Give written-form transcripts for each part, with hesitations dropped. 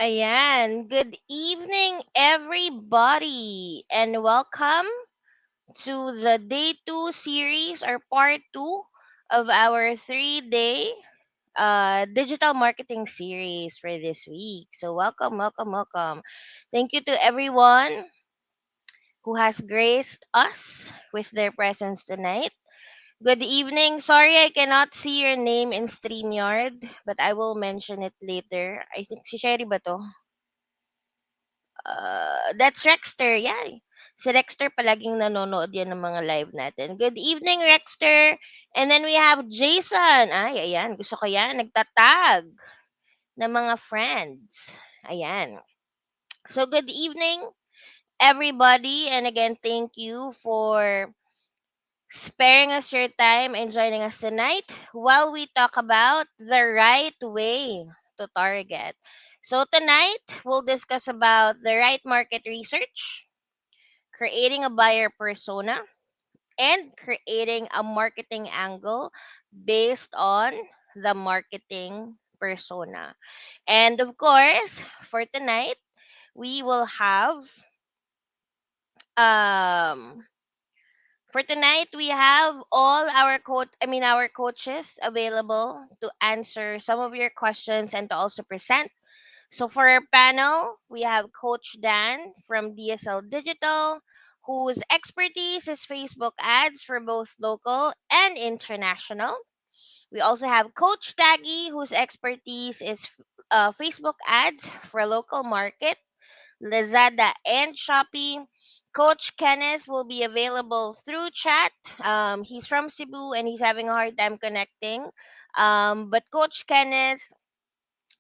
Ayan, good evening everybody and welcome to the day 2 series or part 2 of our 3-day digital marketing series for this week. So welcome. Thank you to everyone who has graced us with their presence tonight. Good evening. Sorry I cannot see your name in StreamYard, but I will mention it later. I think si Sherry ba to? That's Rexter, yeah. Si Rexter palaging nanonood yan ng mga live natin. Good evening, Rexter. And then we have Jason. Ay, ayan. Gusto ko yan. Nagtatag ng mga friends. Ayan. So, good evening, everybody. And again, thank you for sparing us your time and joining us tonight while we talk about the right way to target. So, tonight, we'll discuss about the right market research, creating a buyer persona, and creating a marketing angle based on the marketing persona. And of course, for tonight, we will have um we have all our our coaches available to answer some of your questions and to also present. So for our panel, we have Coach Dan from DSL Digital, whose expertise is Facebook ads for both local and international. We also have Coach Taggy, whose expertise is Facebook ads for local market, Lazada, and Shopee. Coach Kenneth will be available through chat. He's from Cebu and he's having a hard time connecting. But Coach Kenneth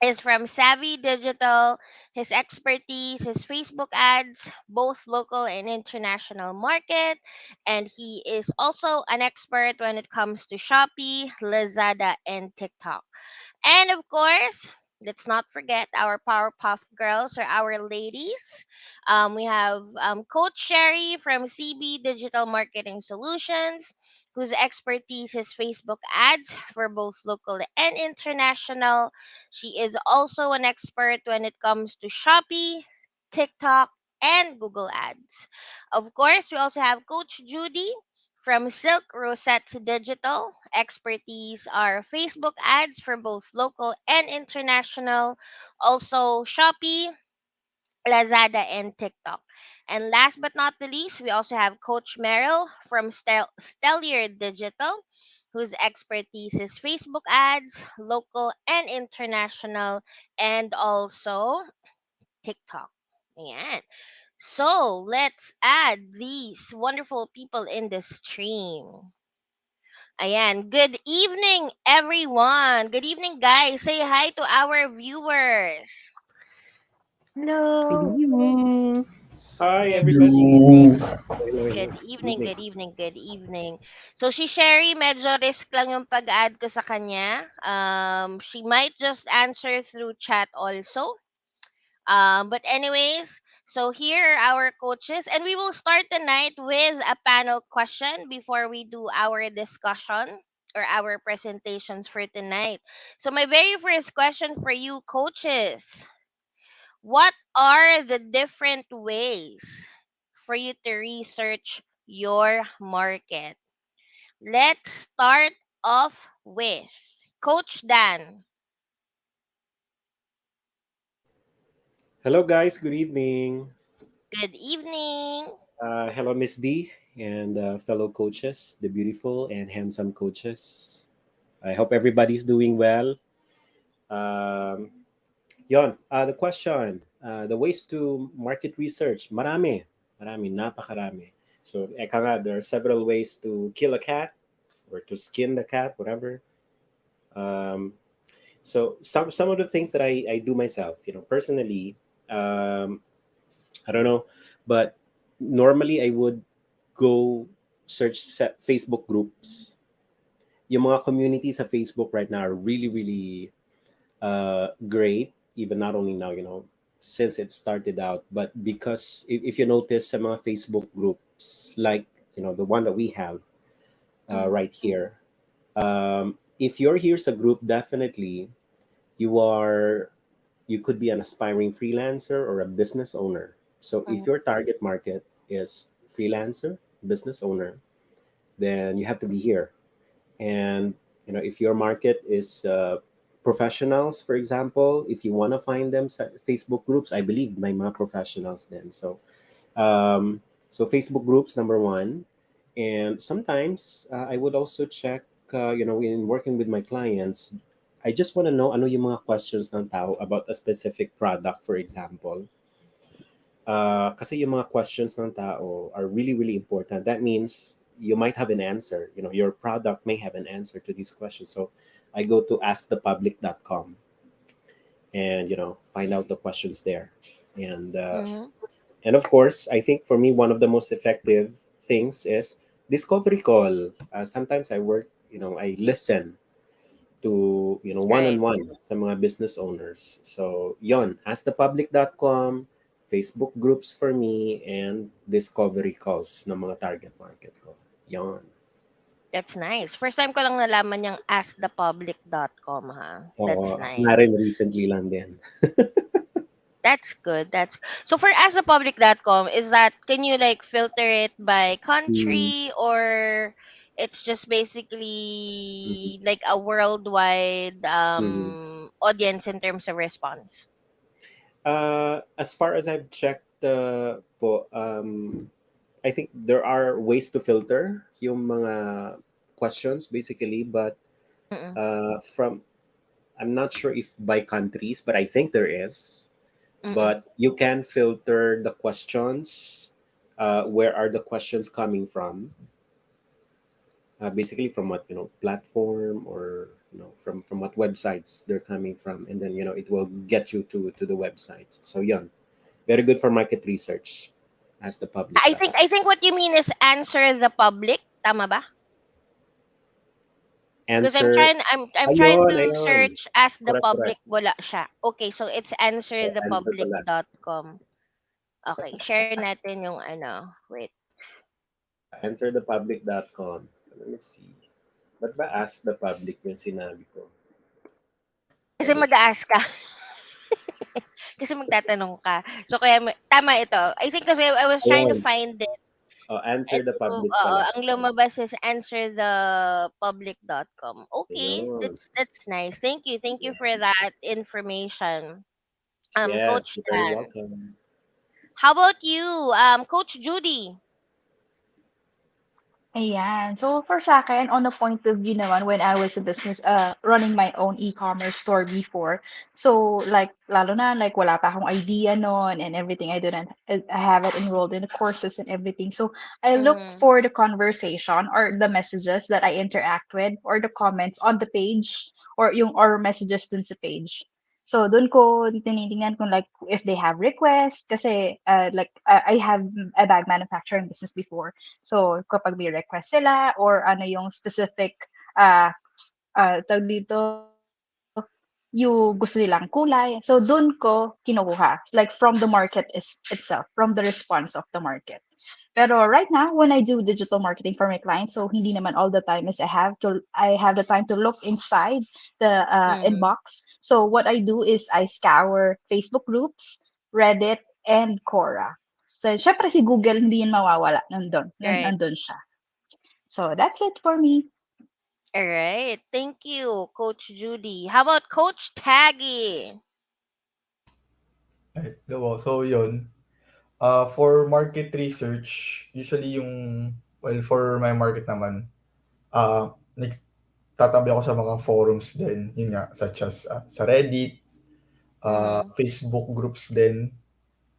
is from Savvy Digital. His expertise is Facebook ads, both local and international market. And he is also an expert when it comes to Shopee, Lazada, and TikTok. And of course, let's not forget our Powerpuff Girls or our ladies. We have Coach Sherry from CB Digital Marketing Solutions, whose expertise is Facebook ads for both local and international. She is also an expert when it comes to Shopee, TikTok, and Google Ads. Of course, we also have Coach Judy from Silk Rosettes Digital. Expertise are Facebook ads for both local and international, also Shopee, Lazada, and TikTok. And last but not the least, we also have Coach Merrill from Stellier Digital, whose expertise is Facebook ads, local and international, and also TikTok. Ayan. So let's add these wonderful people in the stream. Ayan. Good evening, everyone. Good evening, guys. Say hi to our viewers. Good Hello. evening. Hi, Good everybody. evening. Hello. Hello, Good hello. evening, Evening. good evening, good evening. So si Sherry, medyo risk lang yung pag-add ko sa kanya. She might just answer through chat also. But anyways, so here are our coaches, and we will start the night with a panel question before we do our discussion or our presentations for tonight. So my very first question for you, coaches: what are the different ways for you to research your market? Let's start off with Coach Dan. Hello, guys. Good evening. Good evening. Hello, Miss D and fellow coaches, the beautiful and handsome coaches. I hope everybody's doing well. Um, the question, the ways to market research, napakarami. So, eka nga, there are several ways to kill a cat or to skin the cat, whatever. Um, so, some of the things that I do myself, personally, um, I don't know, but normally I would go search Facebook groups. Yung mga communities sa Facebook right now are really, really great. Even not only now, since it started out, but because if you notice sa mga Facebook groups, like, the one that we have Mm-hmm. right here, if you're here's a group, definitely you are. you could be an aspiring freelancer or a business owner. So if Mhm. your target market is freelancer, business owner, then you have to be here. And if your market is professionals, for example, if you want to find them sa Facebook groups, I believe may mga professionals then. Um, so Facebook groups, number one. And sometimes I would also check, in working with my clients, I just want to know ano yung mga questions ng tao about a specific product, for example. Kasi yung mga questions ng tao are really, really important. That means you might have an answer. Your product may have an answer to these questions. So I go to askthepublic.com and, find out the questions there. And Mhm. and of course, I think for me, one of the most effective things is discovery call. Sometimes I listen to, Right. one-on-one sa mga business owners. So, yon, askthepublic.com, Facebook groups for me, and discovery calls ng mga target market ko. Yon. That's nice. First time ko lang nalaman yung askthepublic.com, ha. That's Oo, ako nga nice. rin recently lang din. That's good. So for askthepublic.com, is that, can you like filter it by Mm, country, or it's just mm, basically like a worldwide mm. audience in terms of response? As far as I've checked, I think there are ways to filter yung mga questions basically, but Mm-mm. from I'm not sure if by countries, but I think there is. Mm-mm. But you can filter the questions. Where are the questions coming from? Basically, from what platform, or from what websites they're coming from, and then it will get you to the website. So yeah, very good for market research, as the public I dot. think I think what you mean is answer the public, tama ba? Because Answer. I'm trying Ayon, to ayon. search as the Correct, correct. public, wala siya. Okay, so it's Answer pala. answerthepublic.com. Okay, share natin yung ano. Wait. Answerthepublic.com. Let me see. Ba't ba ask the public yung sinabi ko? Kasi Let me. mag-a-ask ka. Kasi magtatanong ka. So kaya tama ito. I think kasi I was trying to Ayun. find it. Oh, answer And the so, public pala. ang lumabas is answerthepublic.com. Okay, Ayun. that's nice. Thank you. Thank you for Yeah. that information. Yes, Coach you're very Dan. welcome. How about you, Coach Judy? Ayan. So for sa'kin, on a point of view naman, when I was a business, running my own e-commerce store before. So like, lalo na, like wala pa akong idea noon and everything. I haven't enrolled in the courses and everything. So I look Mm-hmm. for the conversation or the messages that I interact with or the comments on the page or messages dun sa page. So dun ko tinitingnan kung like if they have requests kasi like I have a bag manufacturing business before. So, kapag may request sila or ano yung specific, ah, tawag dito, yung gusto nilang kulay. So, dun ko kinukuha. Like from the market itself, from the response of the market. Pero right now, when I do digital marketing for my clients, so hindi naman all the time is I have the time to look inside the Mm-hmm. inbox. So what I do is I scour Facebook groups, Reddit, and Quora. So syempre si Google hindi yun mawawala Right. nandun siya. So that's it for me. All right. Thank you, Coach Judy. How about Coach Taggy? Right, oo. So yun, for market research, usually well, for my market naman, nagtatabi ako sa mga forums din, yun nga, such as sa Reddit, Mm-hmm. Facebook groups din.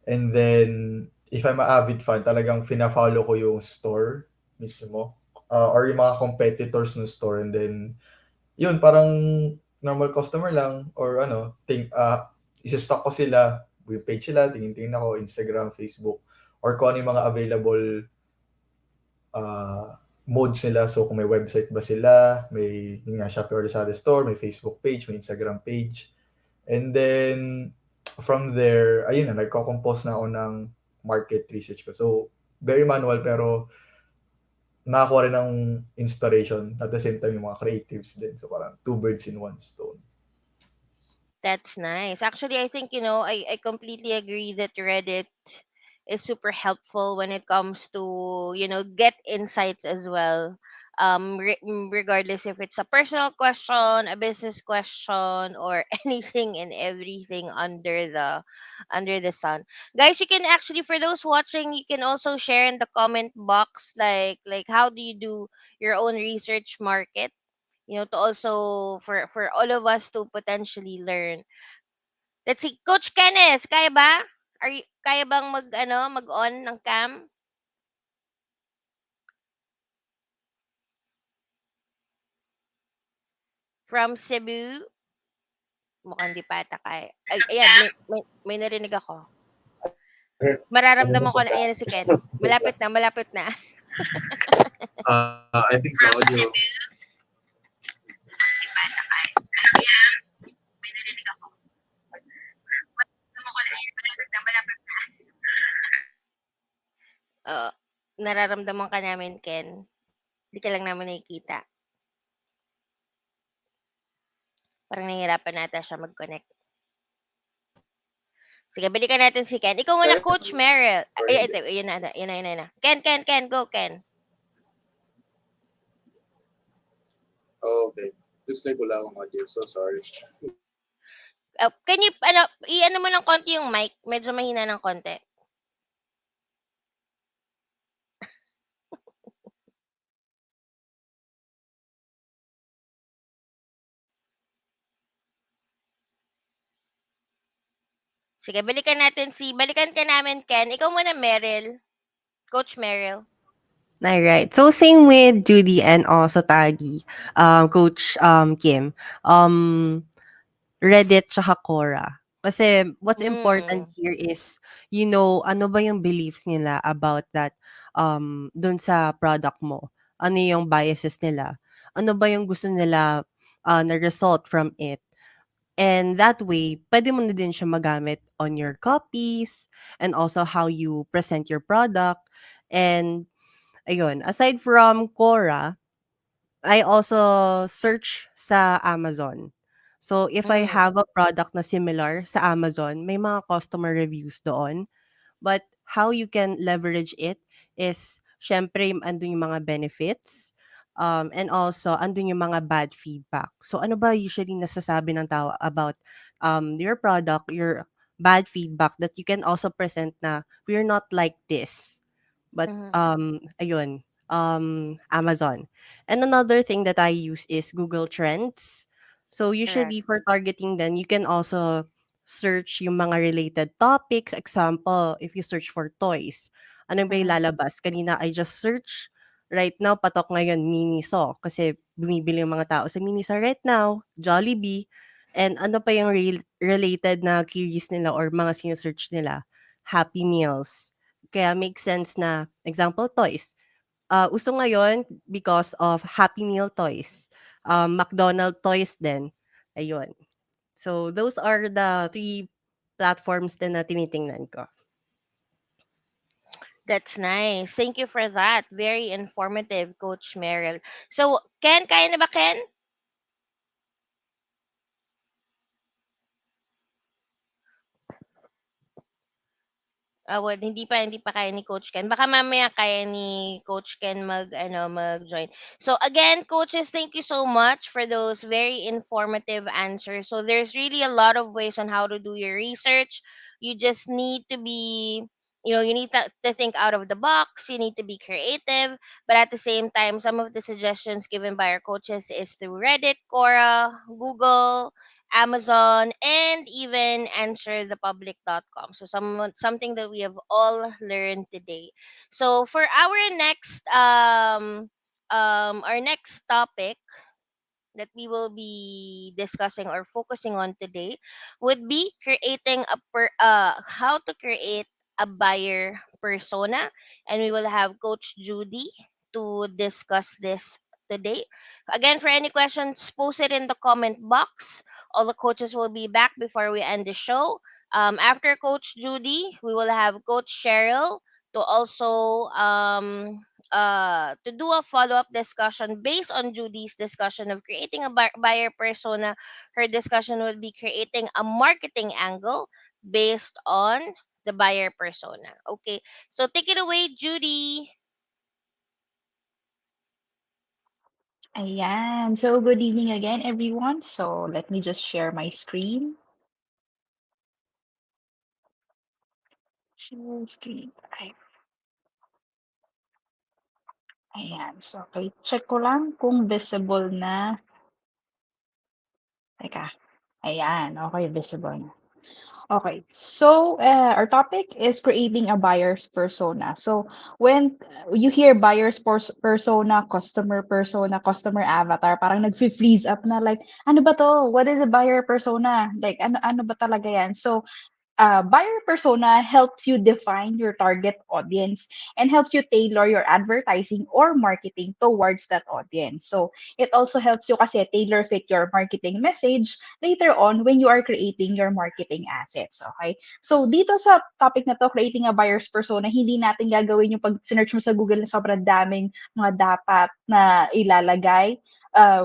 And then, if I'm a avid fan, talagang fina-follow ko yung store mismo, or yung mga competitors ng store. And then, yun, parang normal customer lang, or ano, isa-stock ko sila, yung page sila, tingin-tingin ako, Instagram, Facebook, or kung ano yung mga available modes nila. So, kung may website ba sila, may yun nga, Shopee or Lazada store, may Facebook page, may Instagram page. And then, from there, ayun na, nagko-compose na ako ng market research ko. So, very manual, pero nakakuha rin ng inspiration at the same time yung mga creatives din. So, parang two birds in one stone. That's nice. Actually, I think, I completely agree that Reddit is super helpful when it comes to, get insights as well. Regardless if it's a personal question, a business question, or anything and everything under the sun. Guys, you can actually, for those watching, you can also share in the comment box, like how do you do your own research market, to also for all of us to potentially learn. Let's see, Coach Kenneth, kaya ba? Kaya bang mag-on ng cam from Cebu? Mukhang di pa ata kaya. Ay, ayan, may narinig ako. Ano na Mararamdaman sa ko na, ayan na si Ken. Malapit na, malapit na. I think sa audio. Oo, nararamdaman ka namin, Ken. Di ka lang namin nakikita. Parang nahihirapan nata siya mag-connect. Sige, balikan natin si Ken. Ikaw muna, Coach Meryl. Ay, ito, yun na, yun na, yun na, yun na. Ken, go, Ken. Oh, okay. Looks like wala akong audio. So sorry. Can you, i-ano mo ng konti yung mic? Medyo mahina ng konti. Sige, balikan ka namin, Ken. Ikaw muna, Meryl. Coach Meryl. Alright. So same with Judy and also Tagi, Coach Kim. Um, Reddit tsaka Quora. Kasi what's important Mm. here is, ano ba yung beliefs nila about that, dun sa product mo. Ano yung biases nila. Ano ba yung gusto nila na result from it. And that way, pwede mo na din siya magamit on your copies and also how you present your product. And ayun, aside from Quora, I also search sa Amazon. So, if I Mm. have a product na similar sa Amazon, may mga customer reviews doon. But how you can leverage it is, syempre, andun yung mga benefits. And also, andun yung mga bad feedback. So, ano ba usually nasasabi ng tao about your product, your bad feedback that you can also present na we're not like this. But Mhm. ayun, Amazon. And another thing that I use is Google Trends. So Correct. usually for targeting then you can also search yung mga related topics. Example, if you search for toys, ano ba yung Mhm. lalabas? Kanina I just search right now patok ngayon Miniso kasi bumibili yung mga tao sa Miniso right now, Jollibee. And ano pa yung related na queries nila or mga sinesearch nila? Happy Meals. Kaya make sense na, example, toys. Uso ngayon because of Happy Meal toys. McDonald toys din. Ayun. So, those are the three platforms din na tinitingnan ko. That's nice. Thank you for that. Very informative, Coach Meryl. So, Ken, kaya na ba, Ken? Well, hindi pa kaya ni Coach Ken. Baka mamaya kaya ni Coach Ken mag-join. So again, coaches, thank you so much for those very informative answers. So there's really a lot of ways on how to do your research. You just need to be, you need to think out of the box. You need to be creative, but at the same time, some of the suggestions given by our coaches is through Reddit, Quora, Google, Amazon, and even answerthepublic.com. So something that we have all learned today. So for our next topic that we will be discussing or focusing on today would be how to create a buyer persona, and we will have Coach Judy to discuss this today. Again, for any questions, post it in the comment box. All the coaches will be back before we end the show. After Coach Judy, we will have Coach Cheryl to also to do a follow-up discussion based on Judy's discussion of creating a buyer persona. Her discussion would be creating a marketing angle based on the buyer persona. Okay, so take it away, Judy. Ayan. So, good evening again, everyone. So, let me just share my screen. Share screen. Ayan. So, okay. Check ko lang kung visible na. Teka. Ayan. Okay, visible na. Okay. So, our topic is creating a buyer's persona. So, when you hear buyer's persona, customer avatar, parang nag-freeze up na like, ano ba to? What is a buyer persona? Like, ano ba talaga yan? So, buyer persona helps you define your target audience and helps you tailor your advertising or marketing towards that audience. So it also helps you kasi tailor fit your marketing message later on when you are creating your marketing assets. Okay? So dito sa topic na to, creating a buyer's persona, hindi natin gagawin yung pag search mo sa Google na sobrang daming mga dapat na ilalagay.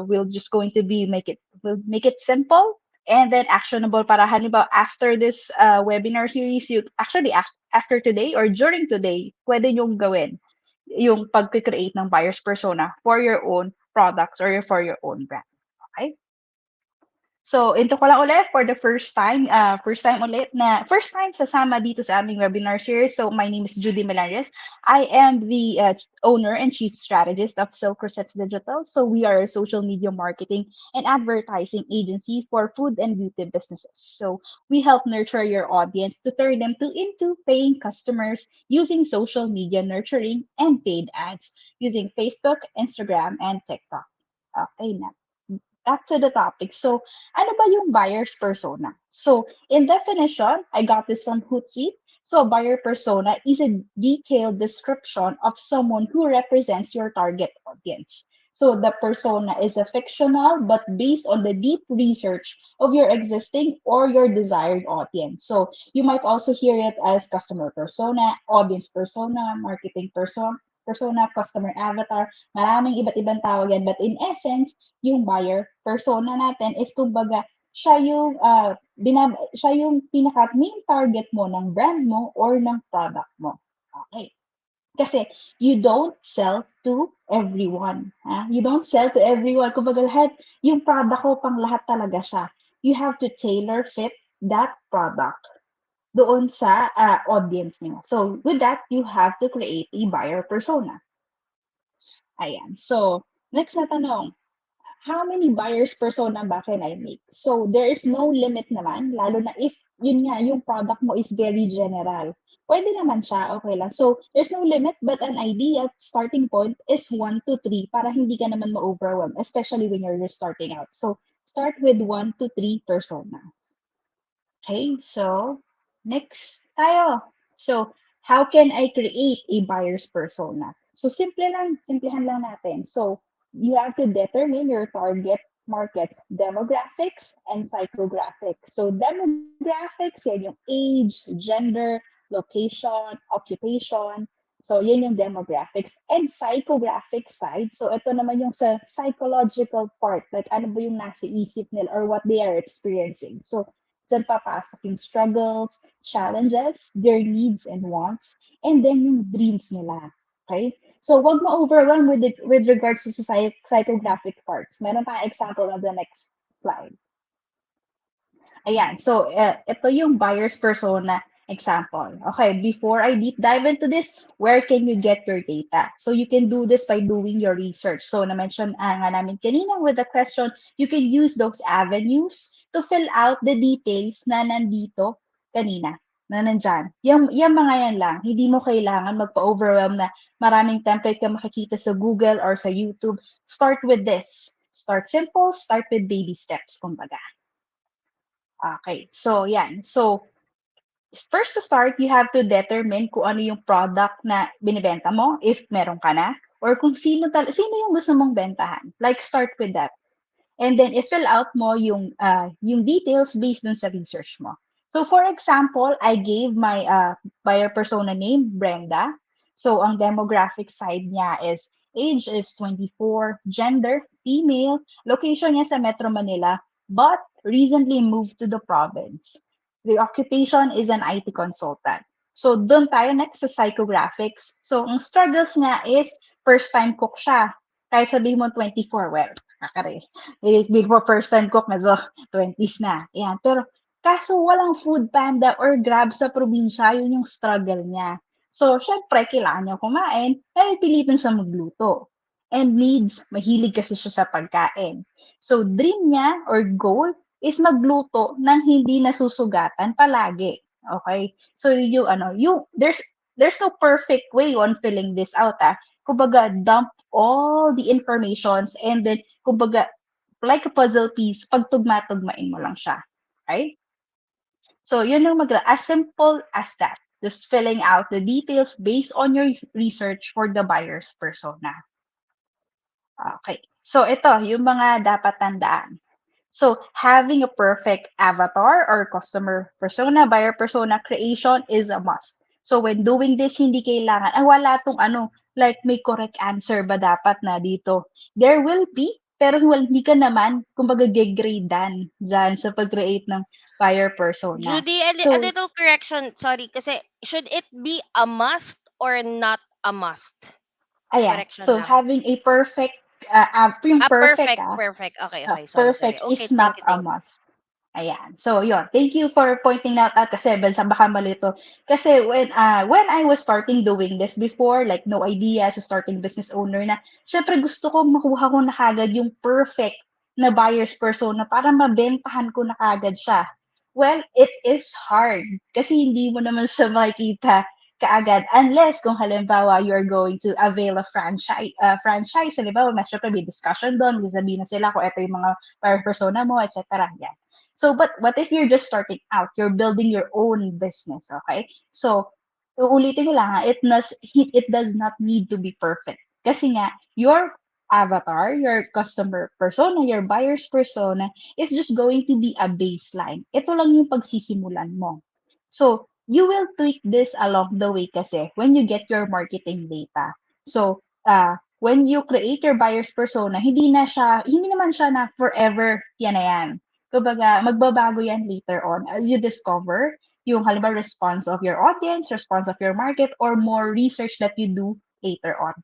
We'll just going to be we'll make it simple and then actionable para halimbawa after this webinar series, you actually after today or during today, pwede nyong gawin yung pag-create ng buyer's persona for your own products or for your own brand. Okay? So, ito ko lang ulit for the first time ulit first time sasama dito sa aming webinar series. So, my name is Judy Melarias. I am the owner and chief strategist of Silk Rosettes Digital. So, we are a social media marketing and advertising agency for food and beauty businesses. So, we help nurture your audience to turn them into paying customers using social media nurturing and paid ads using Facebook, Instagram, and TikTok. Okay na. Back to the topic. So, ano ba yung buyer's persona? So, in definition, I got this from Hootsuite. So, a buyer persona is a detailed description of someone who represents your target audience. So, the persona is a fictional but based on the deep research of your existing or your desired audience. So, you might also hear it as customer persona, audience persona, marketing persona, customer avatar. Maraming iba't ibang tawag yan. But in essence, yung buyer persona natin is kumbaga siya yung pinaka main target mo ng brand mo or ng product mo. Okay. Kasi you don't sell to everyone. Ha? You don't sell to everyone. Kumbaga lahat, yung product ko pang lahat talaga siya. You have to tailor fit that product doon sa audience niyo. So with that, you have to create a buyer persona. Ayan. So, next na tanong. How many buyers persona ba can I make? So, there is no limit naman, lalo na if, yun nga, yung product mo is very general. Pwede naman siya, okay lang. So, there's no limit, but an ideal starting point is 1 to 3 para hindi ka naman ma-overwhelm, especially when you're just starting out. So, start with 1 to 3 personas. Okay, so next tayo. So, how can I create a buyer's persona? So, simplihan lang natin. So, you have to determine your target market's demographics and psychographics. So, demographics, yan yung age, gender, location, occupation. So, yan yung demographics. And psychographic side, so ito naman yung sa psychological part, like ano ba yung nasa isip nila or what they are experiencing. So, dyan papasok yung struggles, challenges, their needs and wants, and then yung dreams nila. Okay? So, wag ma-overwhelm with regards to psychographic parts. Meron tayong example on the next slide. Ayan. So, ito yung buyer's persona example. Okay, before I deep dive into this, where can you get your data? So, you can do this by doing your research. So, na-mention nga namin kanina with the question, you can use those avenues to fill out the details na nandito kanina, na nandyan. Yung mga yan lang. Hindi mo kailangan magpa-overwhelm na maraming template ka makikita sa Google or sa YouTube. Start with this. Start simple, start with baby steps, kumbaga. Okay, so yan. So, first to start, you have to determine kung ano yung product na binibenta mo, if meron ka na, or kung sino yung gusto mong bentahan. Like, start with that. And then, i-fill out mo yung details based dun sa research mo. So, for example, I gave my buyer persona name, Brenda. So, ang demographic side niya is age is 24, gender, female, location niya sa Metro Manila, but recently moved to the province. The occupation is an IT consultant. So, doon tayo next sa psychographics. So, ang struggles niya is first time cook siya. Kahit sabihin mo 24, well, kakare. Before first time cook, medyo 20s na. Ayan. Pero, kaso walang food panda or grab sa probinsya, yun yung struggle niya. So, syempre, kailangan niya kumain, dahil pilitin siya magluto. And needs, mahilig kasi siya sa pagkain. So, dream niya or goal is magluto ng hindi nasusugatan palagi. Okay? So, there's no perfect way on filling this out, ah. Kumbaga, dump all the informations and then, kumbaga, like a puzzle piece, pagtugma-tugmain mo lang siya. Okay? So, yun yung as simple as that. Just filling out the details based on your research for the buyer's persona. Okay. So, ito, yung mga dapat tandaan. So, having a perfect avatar or customer persona, buyer persona creation is a must. So, when doing this, hindi kailangan, wala tong like may correct answer ba dapat na dito? There will be, pero hindi ka naman, kumbaga, gegradean dyan sa pag-create ng buyer persona. Judy, a So, little correction. Sorry, kasi should it be a must or not a must? ayan. Correction So, lang. having a perfect, yung perfect, Perfect, perfect. Okay, okay. Sorry, sorry. perfect Okay, is not thank you, a thank you. must. Ayan. So, yun. Thank you for pointing out at kasi sa baka malito. Kasi when I was starting doing this before, like no idea sa starting business owner na, syempre gusto ko makuha ko na kagad yung perfect na buyer's persona para mabentahan ko na kagad siya. Well, it is hard kasi hindi mo naman siya makikita kaagad unless kung halimbawa you're going to avail a franchise halimbawa may syempre may discussion doon, may sabihin na sila kung ito yung mga buyer persona mo, etc. Yan. So, but what if you're just starting out? You're building your own business, okay? So, uulitin ko lang ha, it does not need to be perfect. Kasi nga, your avatar, your customer persona, your buyer's persona is just going to be a baseline. Ito lang yung pagsisimulan mo. So, you will tweak this along the way kasi when you get your marketing data. So, when you create your buyer's persona, hindi naman siya na forever yan na yan. Kumbaga, magbabago yan later on as you discover yung halimbawa response of your audience, response of your market, or more research that you do later on.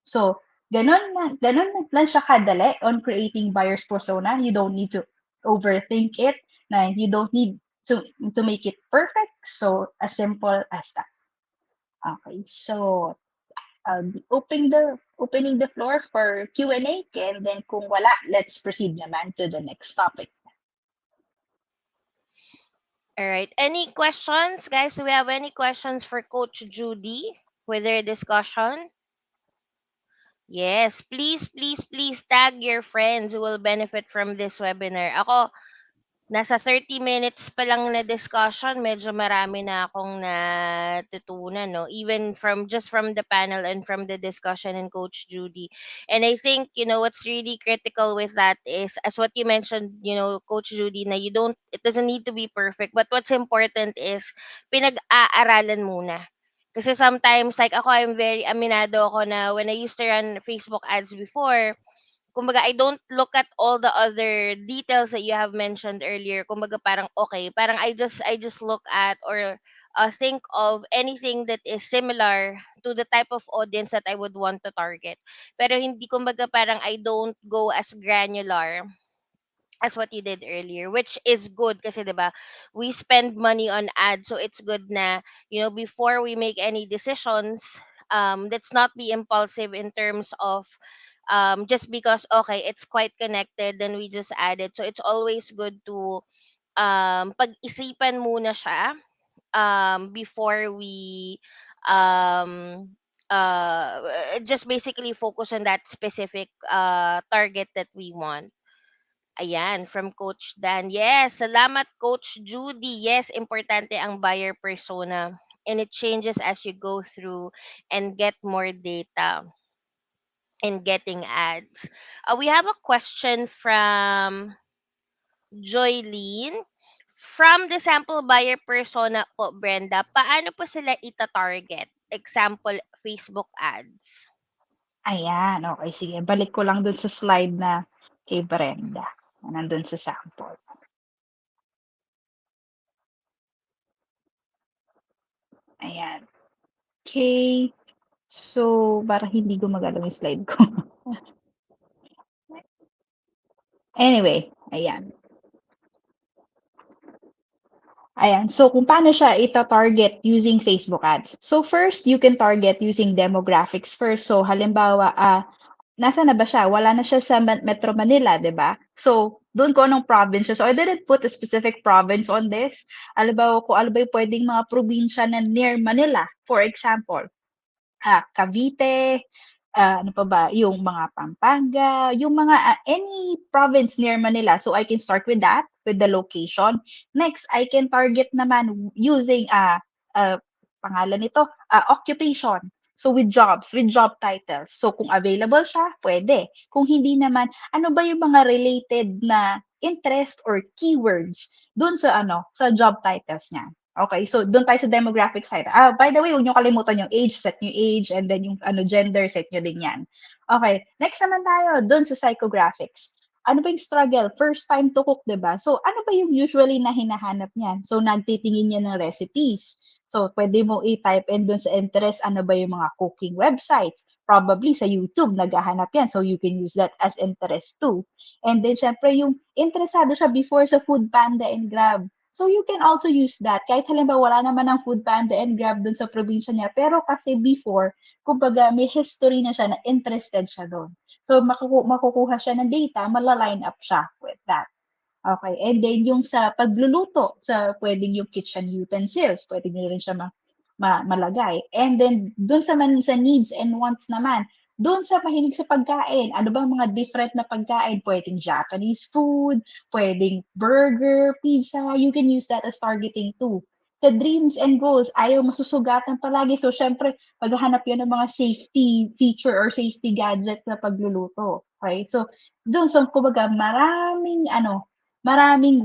So, ganun na lang siya kadali on creating buyer's persona. You don't need to overthink it. Na you don't need to make it perfect. So, as simple as that. Okay, so I'll be opening the floor for Q&A, and then kung wala, let's proceed naman to the next topic. All right. Any questions, guys? Do we have any questions for Coach Judy with their discussion? Yes, please, please, please tag your friends who will benefit from this webinar. Ako, nasa 30 minutes pa lang na discussion, medyo marami na akong natutunan, no? Even from the panel and from the discussion and Coach Judy. And I think, what's really critical with that is, as what you mentioned, Coach Judy, na it doesn't need to be perfect, but what's important is, pinag-aaralan muna. Kasi sometimes, like ako, I'm very aminado ako na when I used to run Facebook ads before, kumbaga I don't look at all the other details that you have mentioned earlier. Kumbaga parang okay, parang I just look at or think of anything that is similar to the type of audience that I would want to target. Pero hindi kumbaga parang I don't go as granular as what you did earlier, which is good kasi 'di ba we spend money on ads, so it's good na before we make any decisions, let's not be impulsive in terms of just because okay it's quite connected then we just add it. So it's always good to pag-isipan muna siya before we um just basically focus on that specific target that we want. Ayan, from Coach Dan. Yes, salamat Coach Judy. Yes, importante ang buyer persona and it changes as you go through and get more data and getting ads. We have a question from Joylene. From the sample buyer persona po, Brenda, paano po sila ita-target? example Facebook ads. Ayan, okay, sige. Balik ko lang dun sa slide na kay Brenda, na nandun sa sample. Ayan. Okay. So, parang hindi gumagalaw yung slide ko. Anyway, ayan. Ayan. So, kung paano siya ita-target using Facebook ads. So, first, you can target using demographics first. So, halimbawa, nasa na ba siya? Wala na siya sa Metro Manila, di ba? So, doon ko anong province siya. So, I didn't put a specific province on this. Halimbawa, kung ano ba yung pwedeng mga probinsya na near Manila, for example. Cavite, ano pa ba, yung mga Pampanga, yung mga any province near Manila. So I can start with that, with the location. Next, I can target naman using uh, pangalan nito, occupation. So with jobs, with job titles. So kung available siya, pwede. Kung hindi naman, ano ba yung mga related na interest or keywords dun sa sa job titles niya. Okay, so doon tayo sa demographic side. By the way, huwag niyo kalimutan yung age, set niyo age, and then yung gender, set niyo din yan. Okay, next naman tayo doon sa psychographics. Ano ba yung struggle? First time to cook, 'di ba? So, ano ba yung usually na hinahanap niyan? So, nagtitingin niya ng recipes. So, pwede mo i-type in doon sa interest, ano ba yung mga cooking websites? Probably sa YouTube, naghahanap yan. So, you can use that as interest too. And then, syempre, yung interesado siya before sa Food Panda and Grab. So you can also use that. Kahit halimbawa wala naman ng Food Panda and Grab dun sa probinsya niya, pero kasi before, kumbaga may history na siya na interested siya doon. So makukuha siya ng data, mala-line up siya with that. Okay, and then yung sa pagluluto, sa puwedeng yung kitchen utensils, puwede niyo rin siya malagay. And then dun sa needs and wants naman, dun sa mahilig sa pagkain, ano bang mga different na pagkain? Puwedeng Japanese food, puwedeng burger, pizza, you can use that as targeting too. Sa dreams and goals, ayaw masusugatan palagi. So siyempre maghahanap 'yan ng mga safety feature or safety gadget na pagluluto, okay? So dun, so kumbaga maraming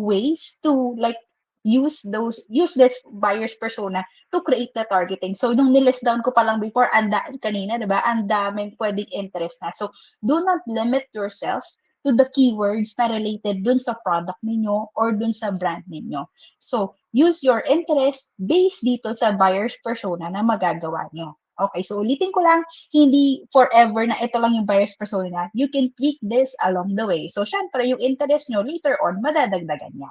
ways to like use this buyer's persona to create the targeting. So nung nilist down ko pa lang before, kanina, 'di ba? Ang daming pwedeng interest na. So do not limit yourself to the keywords na related dun sa product ninyo or dun sa brand ninyo. So use your interest based dito sa buyer's persona na magagawa nyo. Okay, so ulitin ko lang, hindi forever na ito lang yung buyer's persona. You can tweak this along the way. So, syempre, yung interest nyo later on, madadagdagan niya.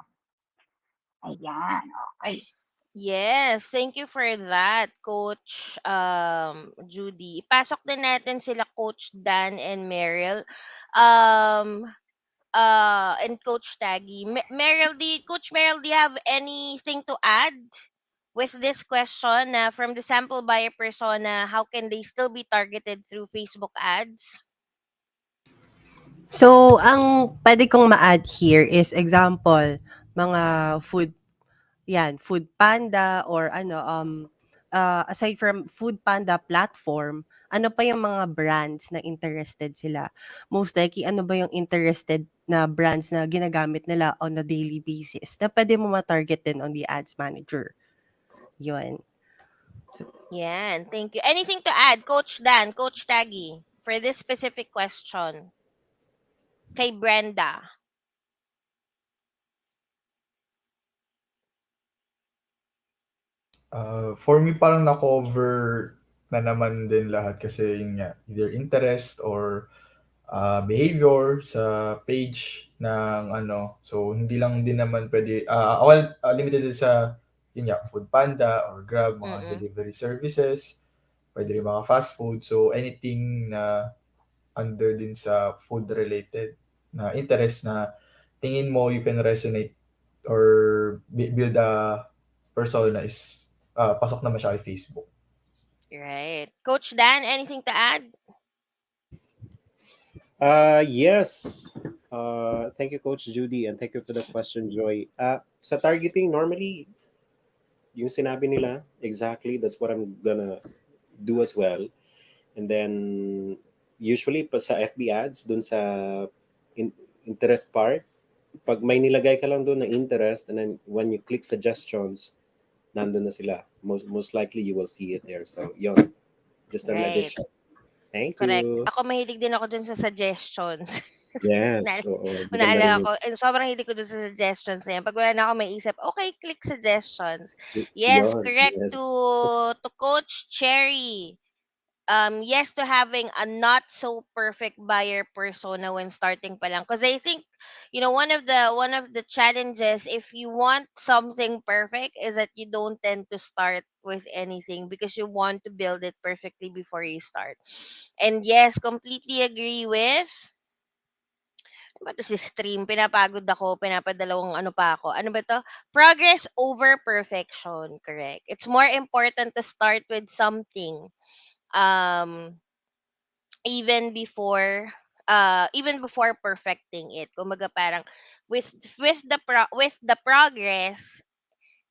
Ayan, okay. Yes, thank you for that, Coach Judy. Pasok din natin sila Coach Dan and Meryl. Um, and Coach Taggy. Coach Meryl, do you have anything to add with this question from the sample buyer persona? How can they still be targeted through Facebook ads? So, ang puwede kong ma-add here is example, mga Food Panda or aside from Food Panda platform, ano pa yung mga brands na interested sila? Most likely, ano ba yung interested na brands na ginagamit nila on a daily basis na puwede mo ma-target din on the ads manager, yun. So, Yan, thank you. Anything to add, Coach Dan, Coach Taggy, for this specific question? Kay Brenda. For me parang na-cover na naman din lahat kasi yun nga, either interest or behavior sa page ng ano. So, hindi lang din naman pwede, limited din sa, yun nga, Food Panda or Grab, mga Mm-mm. delivery services, pwede rin mga fast food. So, anything na under din sa food related na interest na tingin mo you can resonate or build a persona is pasok naman siya kay Facebook. Right. Coach Dan, anything to add? Yes. Thank you, Coach Judy, and thank you for the question, Joy. Sa targeting, normally, yung sinabi nila, exactly, that's what I'm gonna do as well. And then, usually, pa sa FB ads, dun sa interest part, pag may nilagay ka lang dun na interest, and then when you click suggestions, nandun na sila. most likely you will see it there. So yon, just an Right. addition. Thank Correct. you. Ako mahilig din ako dun sa suggestions. Yes, Na oo, maganda rin naalala yun. ko, sobrang hilig ko dun sa suggestions na yan. Pag wala na akong maisip, okay, click suggestions. Yes, Yon, correct yes. to Coach Cherry. Yes to having a not so perfect buyer persona when starting pa lang, because I think, one of the challenges if you want something perfect is that you don't tend to start with anything because you want to build it perfectly before you start. And yes, completely agree with ano ba to, si stream, pinapagod ako, pinapadalawang ano pa ako. Ano ba to? Progress over perfection. Correct. It's more important to start with something. Um, even before perfecting it. Kumbaga parang with with the progress,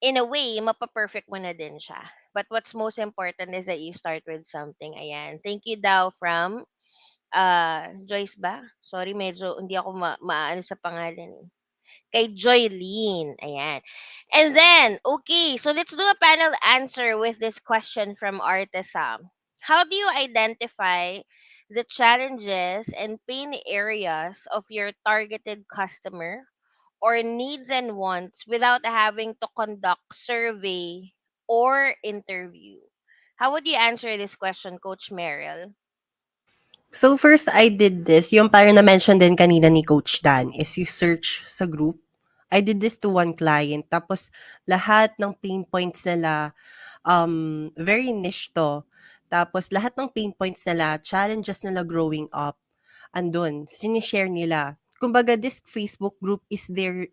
in a way mapaperfect mo na din siya. But what's most important is that you start with something. Ayan. Thank you daw from Joyce ba? Sorry, medyo hindi ako maano sa pangalan eh. Kay Joylene. Ayan. And then, okay, so let's do a panel answer with this question from Artesa. How do you identify the challenges and pain areas of your targeted customer or needs and wants without having to conduct survey or interview? How would you answer this question, Coach Merrill? So first I did this, yung parang na-mention din kanina ni Coach Dan, is you search sa group. I did this to one client. Tapos lahat ng pain points nila, very niche 'to. Tapos lahat ng pain points nila, challenges nila growing up, andun, sinishare nila. Kumbaga, this Facebook group is their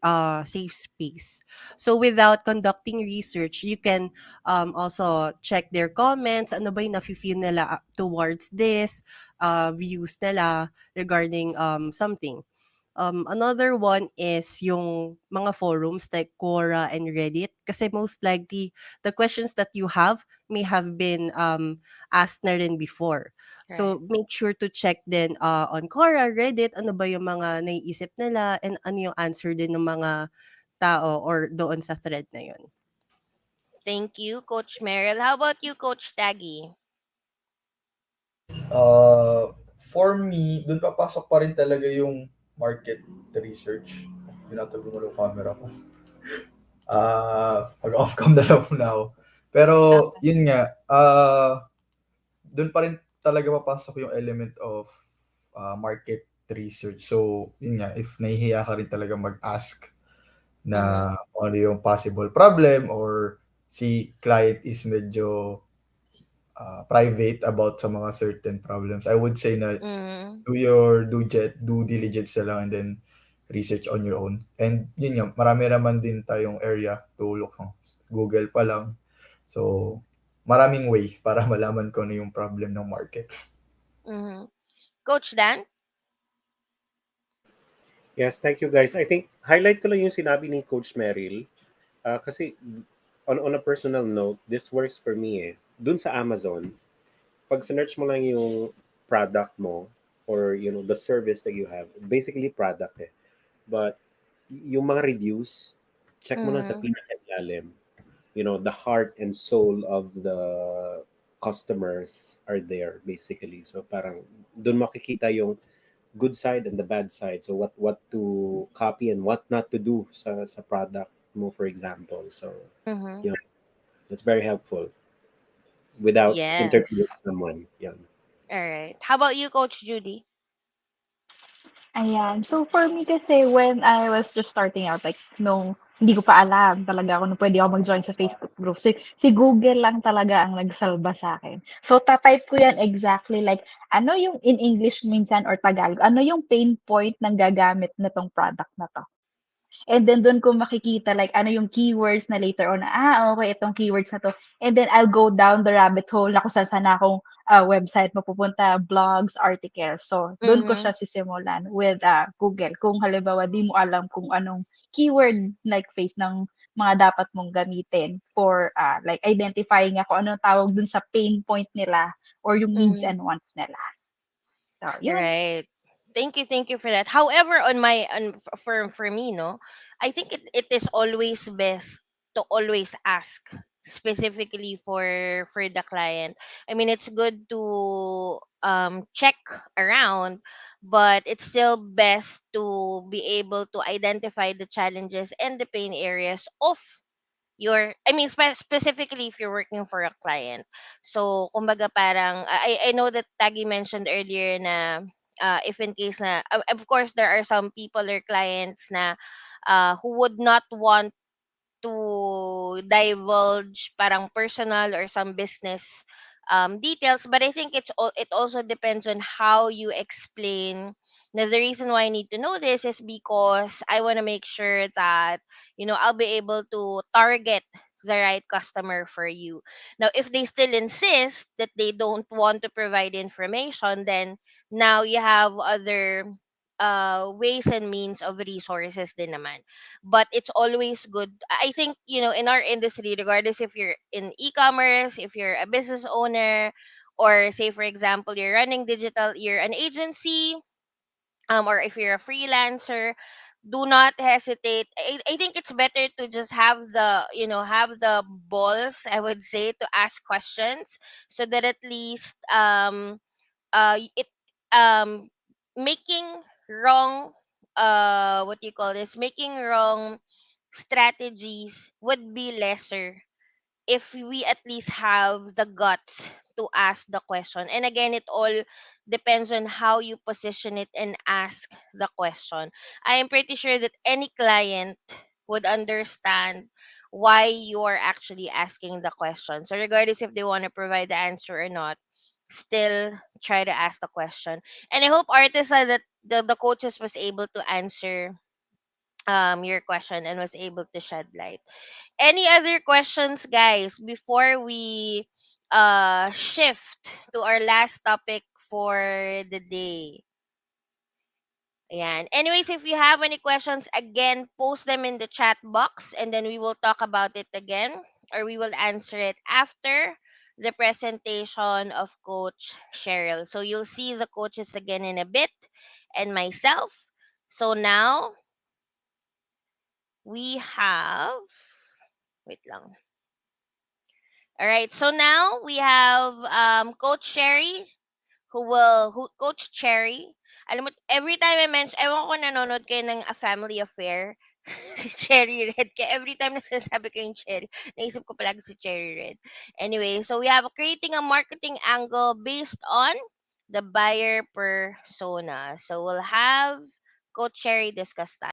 safe space. So without conducting research, you can also check their comments. Ano ba yung nafe-feel nila towards this, views nila regarding something. Another one is yung mga forums like Quora and Reddit, kasi most likely the questions that you have may have been asked na rin before. Right. So make sure to check din on Quora, Reddit, ano ba yung mga naiisip nila and ano yung answer din ng mga tao or doon sa thread na yun. Thank you, Coach Merrill. How about you, Coach Taggy? For me, dun papasok pa rin talaga yung market research. Binatag mo yung camera ko. Mag-off cam na lang muna ako. Pero, Okay. yun nga, dun pa rin talaga papasok yung element of market research. So, yun nga, if nahihiya ka rin talaga mag-ask na Mm-hmm. kung ano yung possible problem or si client is medyo private about sa mga certain problems, I would say na Mm-hmm. do your due diligence na lang and then research on your own. And yun nga, marami naman din tayong area to look from Google pa lang. So, maraming way para malaman ko ano yung problem ng market. Mm-hmm. Coach Dan? Yes, thank you guys. I think highlight ko lang yung sinabi ni Coach Merrill. Kasi on a personal note, this works for me eh. Dun sa Amazon, pag search mo lang yung product mo or the service that you have, basically product eh. But yung mga reviews, check mo lang sa Mm-hmm. pinakailalim. The heart and soul of the customers are there basically. So parang doon makikita yung good side and the bad side. So what to copy and what not to do sa product mo, for example. So Mm-hmm. yeah, that's very helpful without interviewing Yes. someone. Yeah. All right. How about you, Coach Judy? Ayan. So for me kasi when I was just starting out, like nung hindi ko pa alam talaga kung pwede ako mag-join sa Facebook group. Si Google lang talaga ang nagsalba sa akin. So ta-type ko yan exactly like ano yung in English minsan or Tagalog, ano yung pain point ng gagamit na 'tong product na 'to. And then dun ko makikita like ano yung keywords na later on, okay itong keywords na 'to. And then I'll go down the rabbit hole na kung saan akong, website mapupunta, blogs, articles. So dun ko Mm-hmm. siya sisimulan with, Google. Kung halimbawa di mo alam kung anong keyword like phrase ng mga dapat mong gamitin for, like identifying nga kung anong tawag dun sa pain point nila or yung needs Mm-hmm. and wants nila. So yun. Right. Thank you for that. However, for me, no, I think it is always best to always ask specifically for the client. I mean, it's good to check around, but it's still best to be able to identify the challenges and the pain areas of your, I mean, specifically if you're working for a client. So kumbaga parang I know that Taggy mentioned earlier na if in case na of course there are some people or clients na who would not want to divulge parang personal or some business details, but I think it also depends on how you explain. Now the reason why I need to know this is because I want to make sure that I'll be able to target the right customer for you. Now if they still insist that they don't want to provide information, then now you have other ways and means of resources din naman. But it's always good, I think, in our industry, regardless if you're in e-commerce, if you're a business owner, or say for example you're running digital, you're an agency, or if you're a freelancer, do not hesitate. I think it's better to just have the balls, I would say, to ask questions, so that at least it um making wrong, what do you call this, making wrong strategies would be lesser if we at least have the guts to ask the question. And again, it all depends on how you position it and ask the question. I am pretty sure that any client would understand why you are actually asking the question. So regardless if they want to provide the answer or not, still try to ask the question. And I hope Artisa, that the coaches was able to answer your question and was able to shed light. Any other questions, guys, before we shift to our last topic for the day? Ayan. Anyways, if you have any questions, again, post them in the chat box and then we will talk about it again, or we will answer it after the presentation of Coach Cheryl. So you'll see the coaches again in a bit and myself. So now we have, wait lang. All right. So now we have Coach Sherry, who Coach Cherry. Alam mo, every time I mention, ewan ko nanonood kayo ng A Family Affair, si Cherry Red. Kaya every time na sinasabi ko yung Cherry, naisip ko palagi si Cherry Red. Anyway, so we have creating a marketing angle based on the buyer persona. So we'll have Coach Cherry discuss that.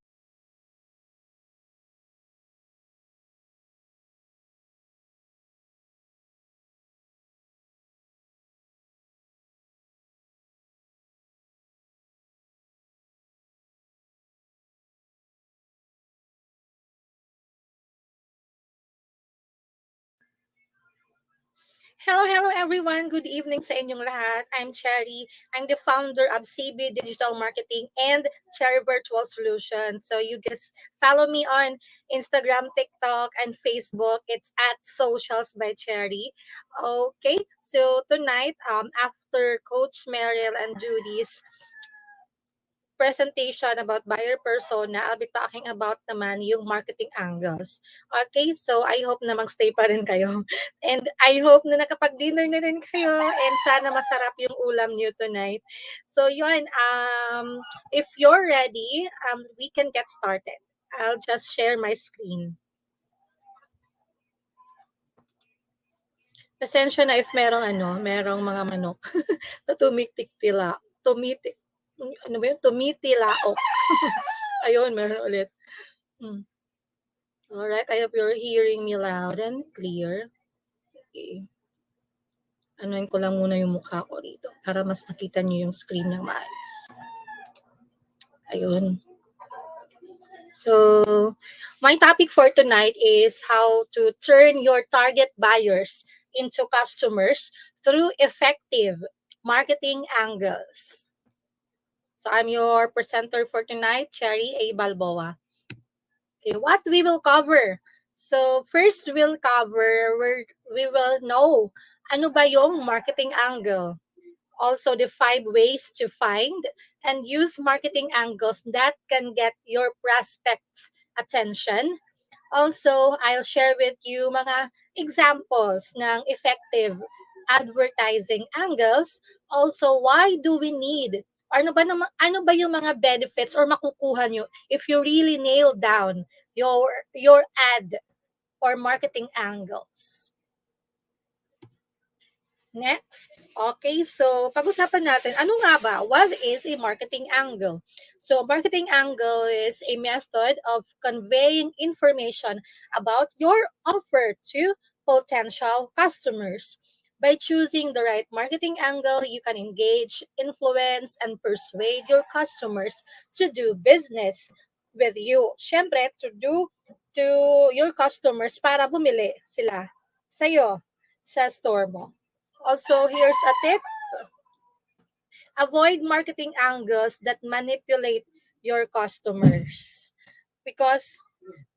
Hello, hello everyone. Good evening sa inyong lahat. I'm Cherry. I'm the founder of CB Digital Marketing and Cherry Virtual Solutions. So you guys follow me on Instagram, TikTok, and Facebook. It's at Socials by Cherry. Okay. So tonight, after Coach Meryl and Judy's presentation about buyer persona, I'll be talking about naman yung marketing angles. Okay, so I hope na magstay pa rin kayo. And I hope na nakapag-dinner na rin kayo and sana masarap yung ulam niyo tonight. So yun, if you're ready, we can get started. I'll just share my screen. Pasensya na if merong mga manok na ano ba yun? Tumitilaok. Ayun, meron ulit. Alright, I hope you're hearing me loud and clear. Okay. Anuin ko lang muna yung mukha ko rito para mas nakita nyo yung screen ng maayos. Ayun. So, my topic for tonight is how to turn your target buyers into customers through effective marketing angles. So, I'm your presenter for tonight, Cherry A. Balboa. Okay, what we will cover. So, first we'll cover where we will know ano ba yung marketing angle. Also, the 5 ways to find and use marketing angles that can get your prospects' attention. Also, I'll share with you mga examples ng effective advertising angles. Also, why do we need, ano ba yung mga benefits or makukuha nyo if you really nail down your ad or marketing angles. Next. Okay, so pag-usapan natin, ano nga ba? What is a marketing angle? So, marketing angle is a method of conveying information about your offer to potential customers. By choosing the right marketing angle, you can engage, influence, and persuade your customers to do business with you. Siyempre, to your customers para bumili sila sa'yo sa store mo. Also, here's a tip. Avoid marketing angles that manipulate your customers because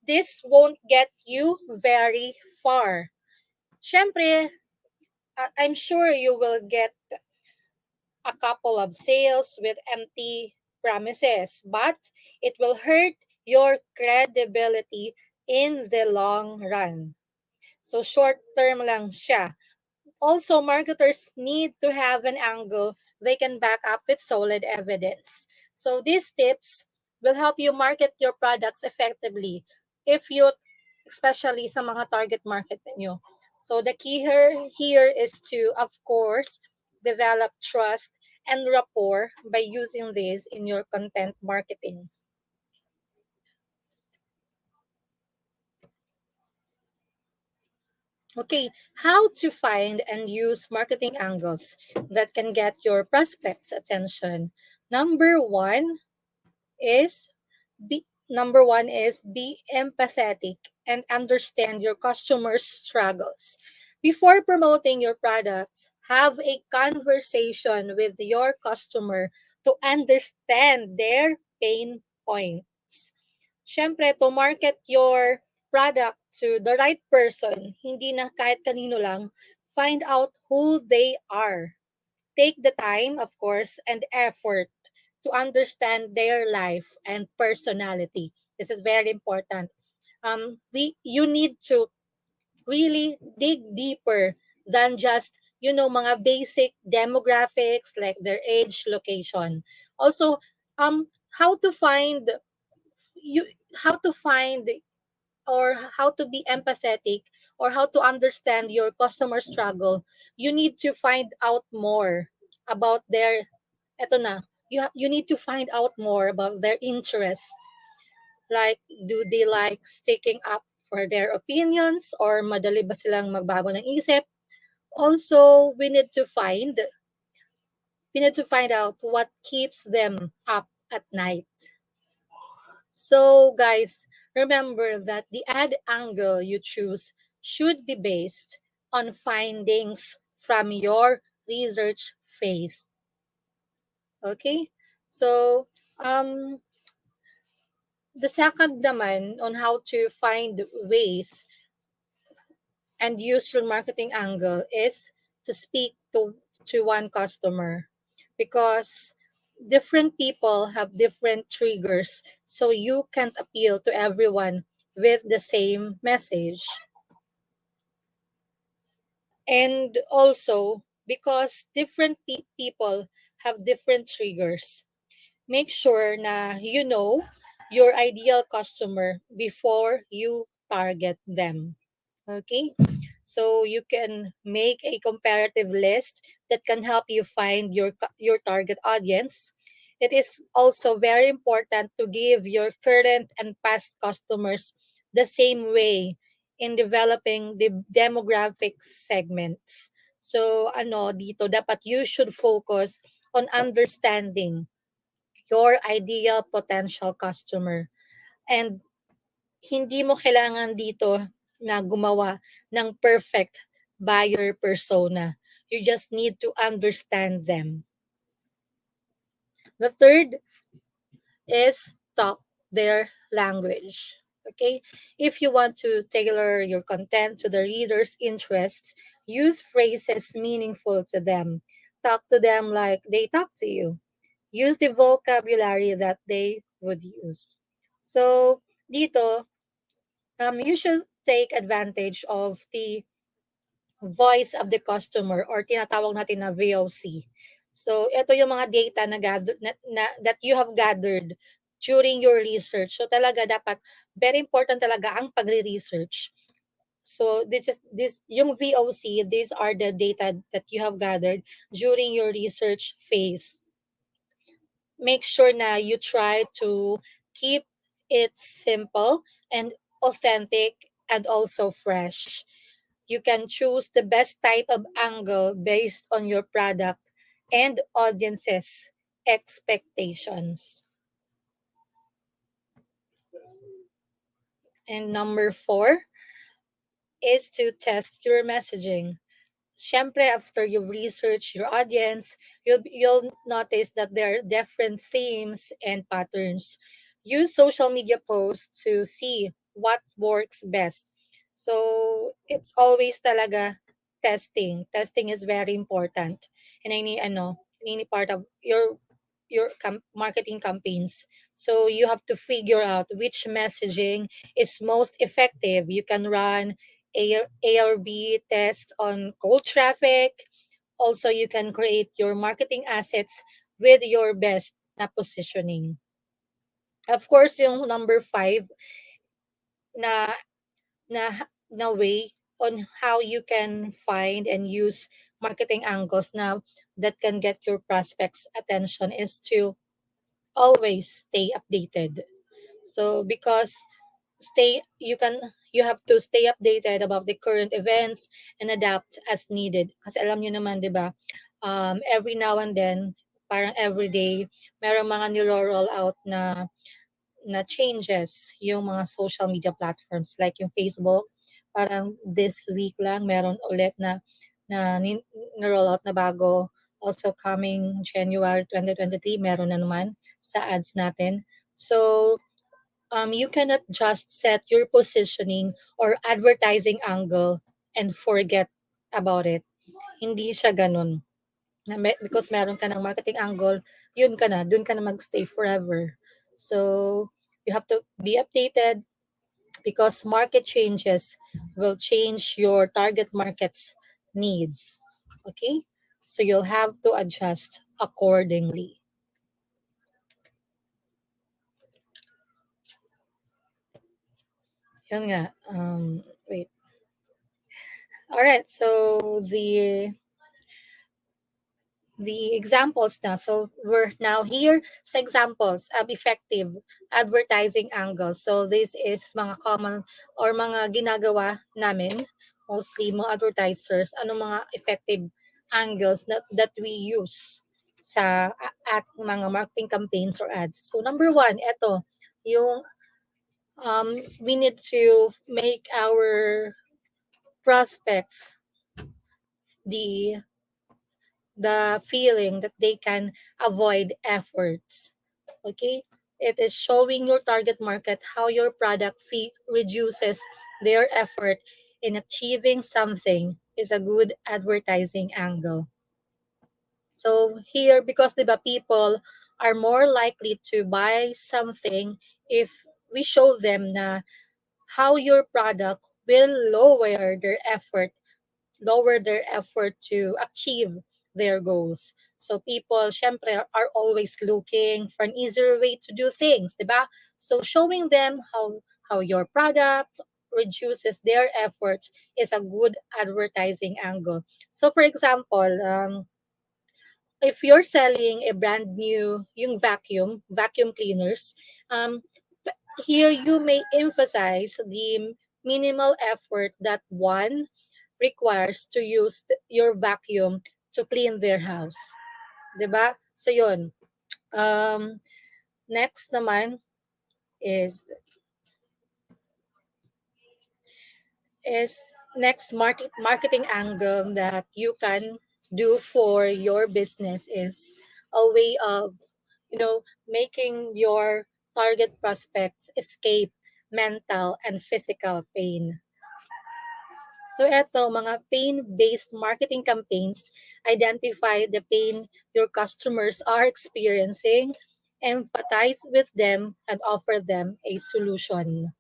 this won't get you very far. Siyempre, I'm sure you will get a couple of sales with empty promises, but it will hurt your credibility in the long run. So short term lang siya. Also, marketers need to have an angle they can back up with solid evidence. So these tips will help you market your products effectively if you, especially sa mga target market ninyo. So the key here is to, of course, develop trust and rapport by using this in your content marketing. Okay, how to find and use marketing angles that can get your prospects' attention. Number one is be empathetic and understand your customers' struggles. Before promoting your products, have a conversation with your customer to understand their pain points. Siyempre, to market your product to the right person, hindi na kahit kanino lang, find out who they are. Take the time, of course, and effort to understand their life and personality. This is very important. You need to really dig deeper than just mga basic demographics like their age, location. Also, how to find you how to find or how to be empathetic or how to understand your customer struggle, you need to find out more about their, eto na, you need to find out more about their interests. Like, do they like sticking up for their opinions or madali ba silang magbago ng isip? Also, we need to find out what keeps them up at night. So, guys, remember that the ad angle you choose should be based on findings from your research phase. Okay? So, the second naman on how to find ways and use your marketing angle is to speak to one customer because different people have different triggers, so you can't appeal to everyone with the same message. And also, because different people have different triggers, make sure na you know your ideal customer before you target them. Okay? So you can make a comparative list that can help you find your target audience. It is also very important to give your current and past customers the same way in developing the demographic segments. So dito dapat you should focus on understanding your ideal potential customer, and hindi mo kailangan dito na gumawa ng perfect buyer persona. You just need to understand them. The third is talk their language. Okay? If you want to tailor your content to the reader's interests, use phrases meaningful to them. Talk to them like they talk to you. Use the vocabulary that they would use. So, dito, You should take advantage of the voice of the customer or tinatawag natin na VOC. So, ito yung mga data that you have gathered during your research. So, talaga dapat, very important talaga ang pagre-research. So, this yung VOC, these are the data that you have gathered during your research phase. Make sure na you try to keep it simple and authentic and also fresh. You can choose the best type of angle based on your product and audience's expectations. And number 4 is to test your messaging. Siyempre, after you've researched your audience, you'll notice that there are different themes and patterns. Use social media posts to see what works best. So, it's always talaga testing. Testing is very important. And any part of your marketing campaigns. So you have to figure out which messaging is most effective. You can run A or B tests on cold traffic. Also, you can create your marketing assets with your best na positioning. Of course, yung number 5 na na way on how you can find and use marketing angles now that can get your prospects attention is to always stay updated. So because you have to stay updated about the current events and adapt as needed. Kasi alam niyo naman, 'di ba? Every now and then, parang every day, merong mga niro-roll out na changes yung mga social media platforms like yung Facebook. Parang this week lang meron ulit na roll out na bago. Also coming January 2023, meron na naman sa ads natin. So, you cannot just set your positioning or advertising angle and forget about it. Hindi siya ganun. Because meron ka ng marketing angle, yun ka na, dun ka na magstay forever. So, you have to be updated because market changes will change your target market's needs. Okay? So, you'll have to adjust accordingly. Yun nga. Wait. All right. So, the examples na. So we're now here sa examples of effective advertising angles. So this is mga common or mga ginagawa namin, mostly mga advertisers, ano mga effective angles that we use at mga marketing campaigns or ads. So number 1, ito, yung we need to make our prospects the the feeling that they can avoid efforts. Okay? It is showing your target market how your product fee reduces their effort in achieving something is a good advertising angle. So here, because diba, people are more likely to buy something if we show them na how your product will lower their effort to achieve their goals. So people, syempre, are always looking for an easier way to do things, diba? So showing them how your product reduces their effort is a good advertising angle. So for example, if you're selling a brand new yung vacuum cleaners, um, here you may emphasize the minimal effort that one requires to use your vacuum to clean their house. 'Di ba? So yun. Um, next naman is is next marketing angle that you can do for your business is a way of making your target prospects escape mental and physical pain. So eto, mga pain-based marketing campaigns identify the pain your customers are experiencing, empathize with them, and offer them a solution.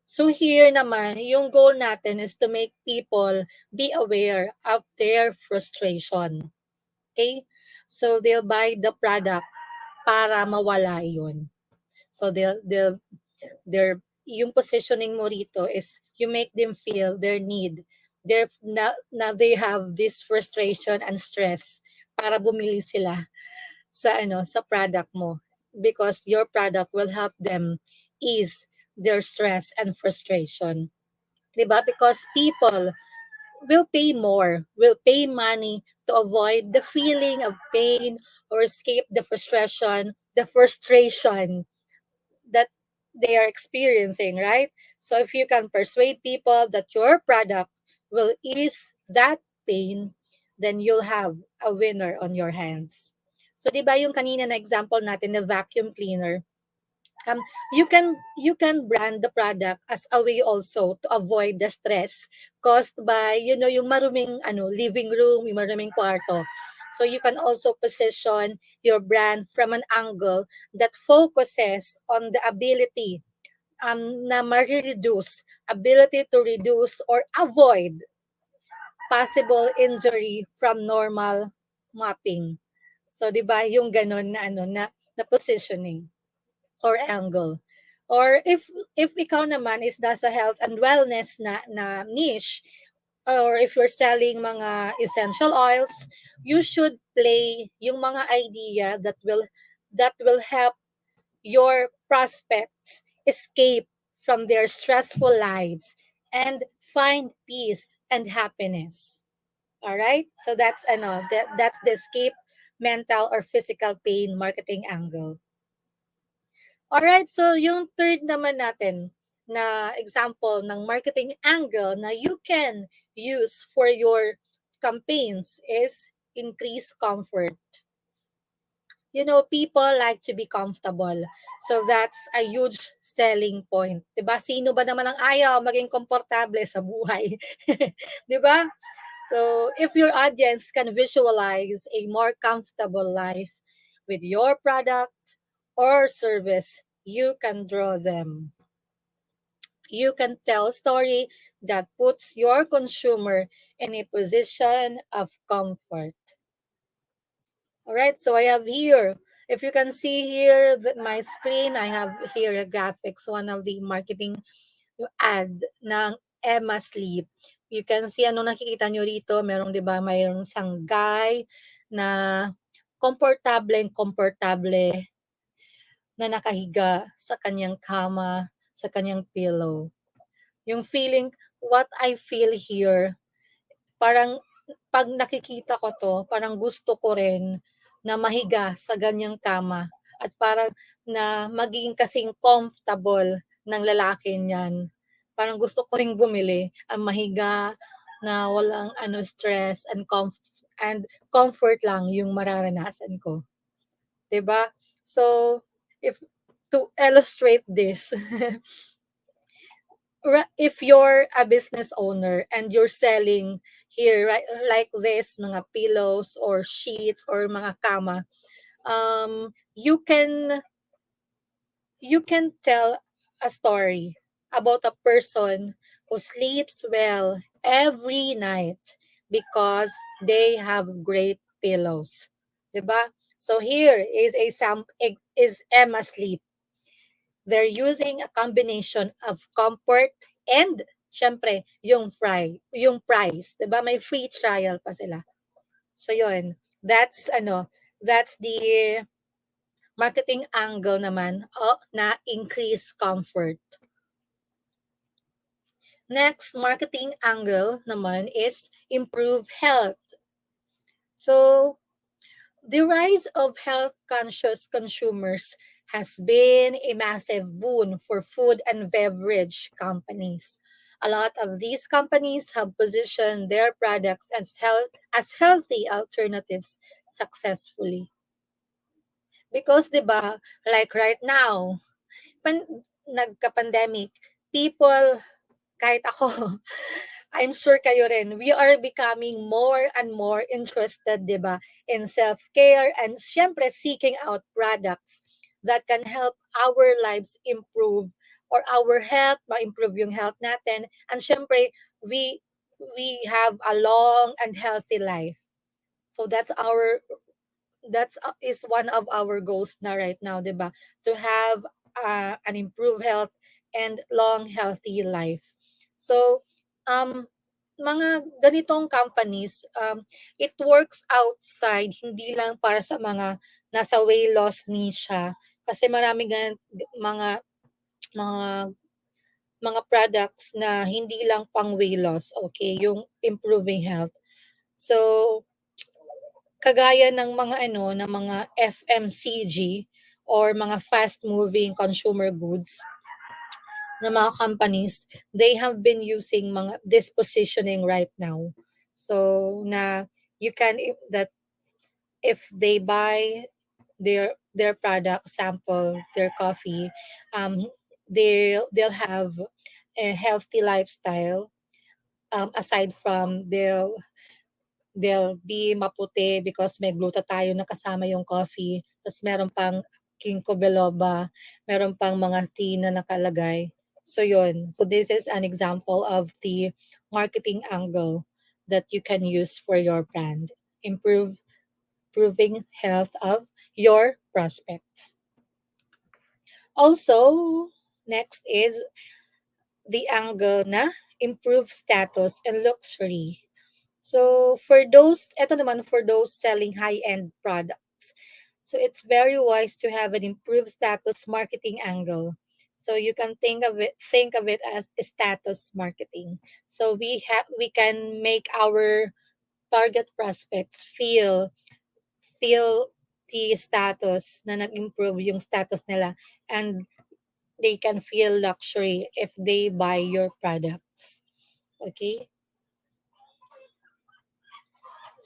So here naman, yung goal natin is to make people be aware of their frustration. Okay? So they'll buy the product para mawala yun. So their yung positioning mo rito is you make them feel their need. Na they have this frustration and stress para bumili sila sa product mo, because your product will help them ease their stress and frustration. 'Di ba? Because people will pay money to avoid the feeling of pain or escape the frustration that they are experiencing, right? So if you can persuade people that your product will ease that pain, then you'll have a winner on your hands. So 'di ba yung kanina na example natin na vacuum cleaner, um, you can brand the product as a way also to avoid the stress caused by yung maruming living room, yung maruming kwarto. So you can also position your brand from an angle that focuses on the na ma-reduce ability to reduce or avoid possible injury from normal mapping. So 'di ba yung ganon na positioning or angle. Or if ikaw naman is nasa health and wellness na niche, or if you're selling mga essential oils, you should play yung mga idea that will help your prospects escape from their stressful lives and find peace and happiness. All right? So that's the escape mental or physical pain marketing angle. Alright, so yung third naman natin na example ng marketing angle na you can use for your campaigns is increase comfort. People like to be comfortable. So that's a huge selling point. 'Di ba? Sino ba naman ang ayaw maging komportable sa buhay? 'Di ba? So, if your audience can visualize a more comfortable life with your product or service, you can draw them. You can tell a story that puts your consumer in a position of comfort. All right, so I have here, if you can see here my screen, I have here a graphics, one of the marketing ad ng Emma Sleep. You can see ano nakikita nyo rito, merong 'di ba, mayroong isang guy na komportable na nakahiga sa kanyang kama, sa kanyang pillow. Yung feeling, what I feel here, parang pag nakikita ko 'to, parang gusto ko rin na mahiga sa ganyang kama at parang na magiging kasing comfortable ng lalaki niyan. Parang gusto ko ring bumili, ang mahiga na walang stress and comfort lang yung mararanasan ko, 'di ba? So, if to illustrate this, if you're a business owner and you're selling here, right, like this mga pillows or sheets or mga kama, you can tell a story about a person who sleeps well every night because they have great pillows, 'di ba? So here is Emma Sleep. They're using a combination of comfort and syempre yung price, 'di ba? May free trial pa sila. So yun, that's the marketing angle naman na increase comfort. Next marketing angle naman is improve health. So the rise of health-conscious consumers has been a massive boon for food and beverage companies. A lot of these companies have positioned their products as healthy alternatives successfully. Because, di ba, like right now, nagka-pandemic, people, kahit ako, I'm sure kayo rin, we are becoming more and more interested, di ba, in self-care and syempre seeking out products that can help our lives improve or our health, ma-improve yung health natin. And syempre, we we have a long and healthy life. So that's is one of our goals na right now, 'di ba? To have an improved health and long healthy life. So um mga ganitong companies, it works outside, hindi lang para sa mga nasa weight loss niche kasi marami mga mga mga products na hindi lang pang weight loss, okay, yung improving health. So kagaya ng mga ng mga FMCG or mga fast moving consumer goods na mga companies, they have been using mga this positioning right now. So na you can, if they buy their product sample, their coffee, um they'll have a healthy lifestyle, aside from they'll be maputi because may glutathione na kasama yung coffee. Tapos meron pang ginkgo biloba, meron pang mga tea na nakalagay. So yun. So this is an example of the marketing angle that you can use for your brand. Improving health of your prospects. Also, next is the angle na improve status and luxury. So for those, eto naman for those selling high-end products. So it's very wise to have an improved status marketing angle. So you can think of it as status marketing. So we can make our target prospects feel the status na nag-improve yung status nila, and they can feel luxury if they buy your products. Okay?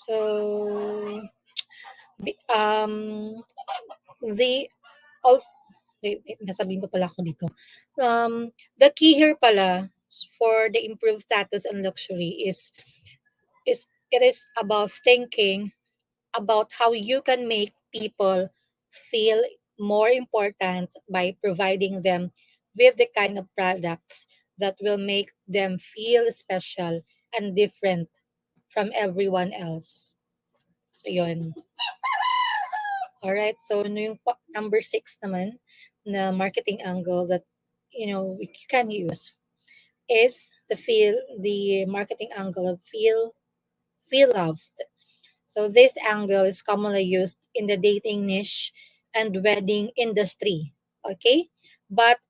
So the also, wait, nasabihin ko pala ako dito. The key here pala for the improved status and luxury is it is about thinking about how you can make people feel more important by providing them with the kind of products that will make them feel special and different from everyone else. So yun. Alright, so ano yung number 6 naman na marketing angle that you can use is the marketing angle of feel loved. So this angle is commonly used in the dating niche and wedding industry. Okay? But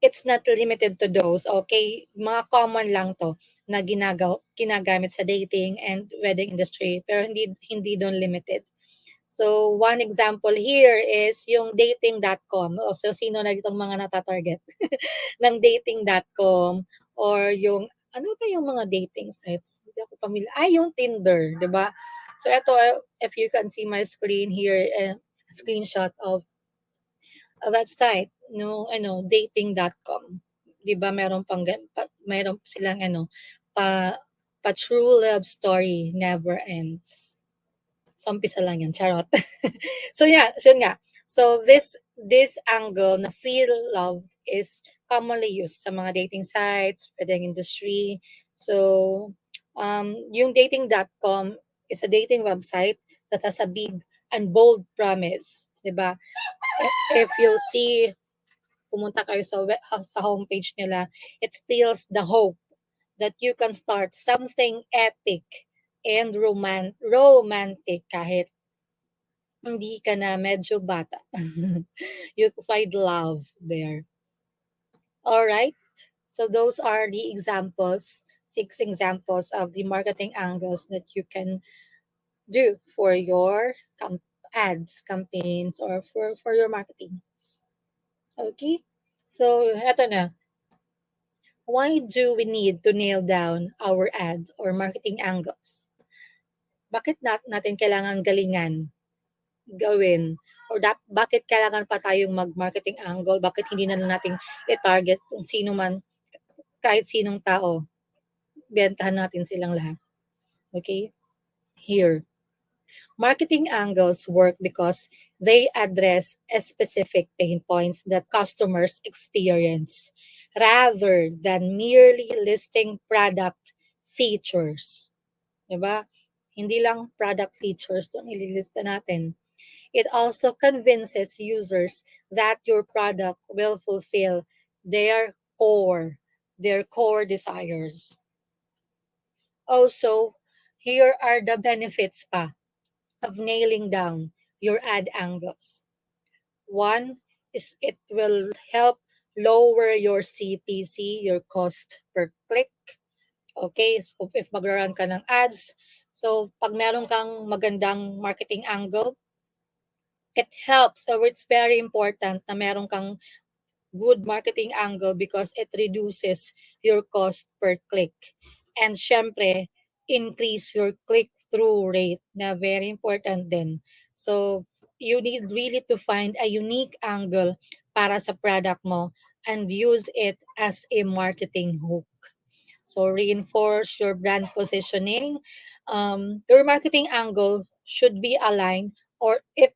it's not limited to those. Okay? Mga common lang to na ginagamit sa dating and wedding industry, pero hindi doon limited. So, one example here is yung dating.com. O, so, sino na ditong mga natatarget ng dating.com, or yung, ano ba yung mga dating sites? Hindi ako familiar. Yung Tinder, di ba? So, ito, if you can see my screen here, screenshot of a website, no, dating.com. Di ba, meron silang, pa true love story never ends. So, umpisa lang yan, charot. So yeah, so yun nga. So this angle na feel love is commonly used sa mga dating sites, wedding industry. So yung dating.com is a dating website that has a big and bold promise, 'di ba? If you'll see, pumunta kayo sa homepage nila, it steals the hope that you can start something epic and romantic kahit hindi ka na medyo bata. You find love there. All right. So those are the examples, 6 examples of the marketing angles that you can do for your ads, campaigns, or for your marketing. Okay. So eto na. Why do we need to nail down our ad or marketing angles? Bakit natin kailangan galingan gawin, or bakit kailangan pa tayong mag-marketing angle, bakit hindi na lang natin i-target kung sino man, kahit sinong tao, bentahan natin silang lahat. Okay? Here. Marketing angles work because they address a specific pain points that customers experience rather than merely listing product features. Diba? Hindi lang product features yung ililista natin. It also convinces users that your product will fulfill their core, their core desires. Also, here are the benefits pa of nailing down your ad angles. One is it will help lower your CPC, your cost per click. Okay, so if mag-run ka ng ads, so pag meron kang magandang marketing angle, it helps or it's very important na meron kang good marketing angle because it reduces your cost per click. And syempre, increase your click-through rate na very important din. So, you need really to find a unique angle para sa product mo and use it as a marketing hook. So reinforce your brand positioning. Your marketing angle should be aligned, or if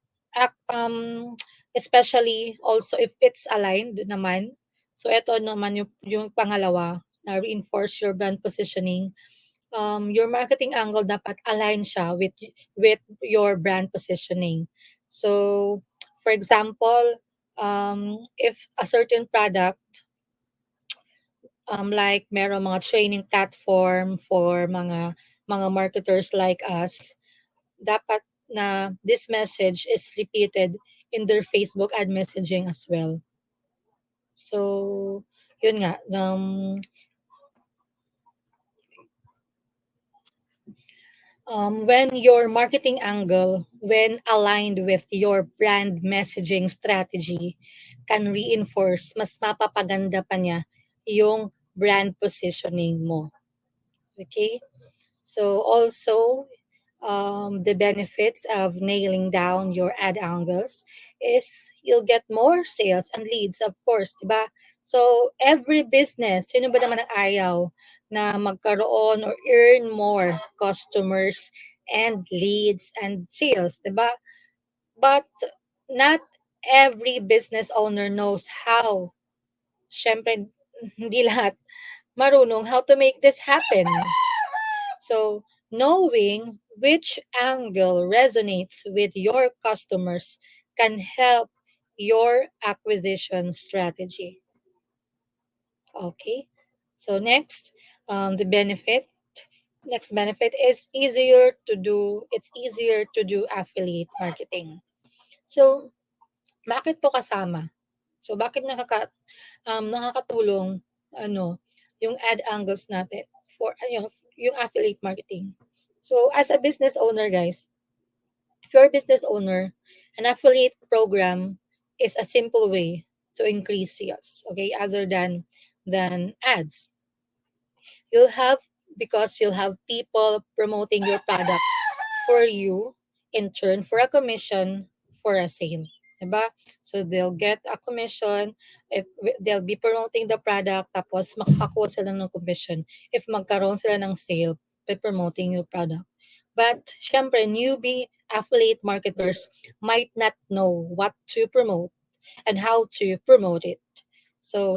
especially also if it's aligned naman. So ito naman yung pangalawa na reinforce your brand positioning. Your marketing angle dapat align siya with your brand positioning. So for example, if a certain product like meron mga training platform for mga marketers like us, dapat na this message is repeated in their Facebook ad messaging as well. So, yun nga, when your marketing angle, when aligned with your brand messaging strategy, can reinforce, mas mapapaganda pa niya yung brand positioning mo. Okay? So also, the benefits of nailing down your ad angles is you'll get more sales and leads, of course, diba? So every business, sino ba naman ang ayaw na magkaroon or earn more customers and leads and sales, diba? But not every business owner knows how. Syempre, hindi lahat marunong how to make this happen. So, knowing which angle resonates with your customers can help your acquisition strategy. Okay. So next, the benefit. Next benefit is easier to do. It's easier to do affiliate marketing. So, bakit to kasama? So, bakit nakakatulong yung ad angles natin for yung affiliate marketing. So as a business owner, guys, if you're a business owner, an affiliate program is a simple way to increase sales, okay, other than ads. You'll have because you'll have people promoting your product for you in turn for a commission for a sale. Diba? So they'll get a commission if they'll be promoting the product tapos makakakuha sila ng commission if magkaroon sila ng sale by promoting your product. But syempre newbie affiliate marketers might not know what to promote and how to promote it. So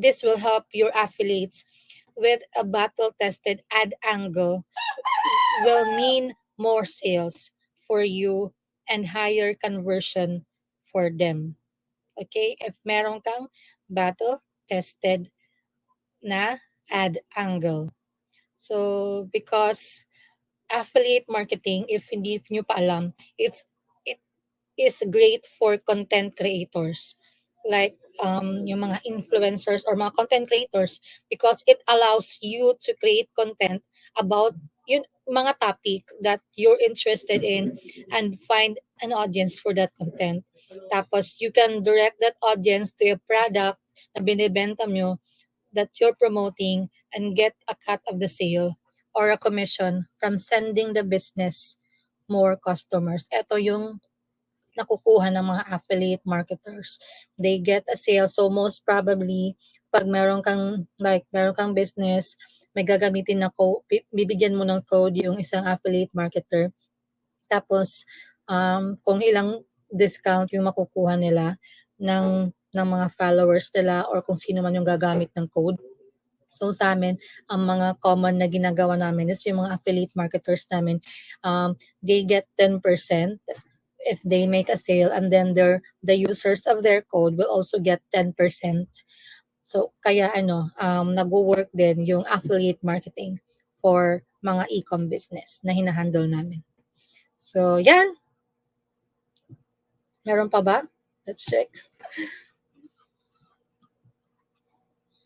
this will help your affiliates with a battle tested ad angle will mean more sales for you and higher conversion for them. Okay? If meron kang battle tested na ad angle. So, because affiliate marketing, if hindi nyo pa alam, it is great for content creators. Like yung mga influencers or mga content creators because it allows you to create content about yung mga topic that you're interested in and find an audience for that content. Tapos you can direct that audience to a product na binibenta mo that you're promoting and get a cut of the sale or a commission from sending the business more customers. Ito yung nakukuha ng mga affiliate marketers. They get a sale. So most probably, pag meron kang business, may gagamitin na code, bibigyan mo ng code yung isang affiliate marketer. Tapos, kung ilang discount yung makukuha nila ng mga followers nila or kung sino man yung gagamit ng code. So sa amin, ang mga common na ginagawa namin is yung mga affiliate marketers namin, they get 10% if they make a sale, and then the users of their code will also get 10%. So kaya ano, nagwo-work din yung affiliate marketing for mga e-com business na hinahandle namin. So yan, meron pa ba? Let's check.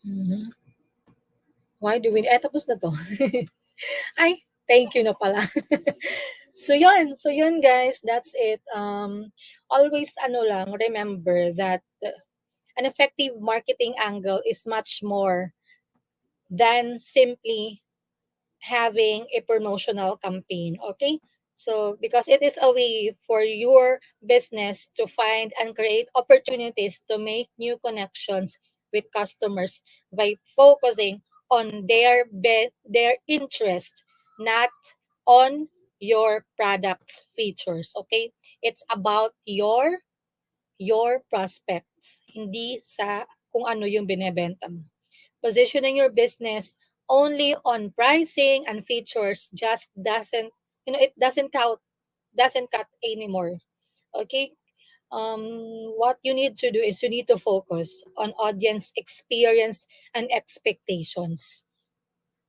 Mhm. Why do we tapos na 'to. Ay, thank you na pala. So yun guys, that's it. Always ano lang, remember that an effective marketing angle is much more than simply having a promotional campaign. Okay? So, because it is a way for your business to find and create opportunities to make new connections with customers by focusing on their interest, not on your product's features. Okay? It's about your prospects, hindi sa kung ano yung binebenta mo. Positioning your business only on pricing and features just doesn't, it doesn't cut anymore. Okay? What you need to do is you need to focus on audience experience and expectations.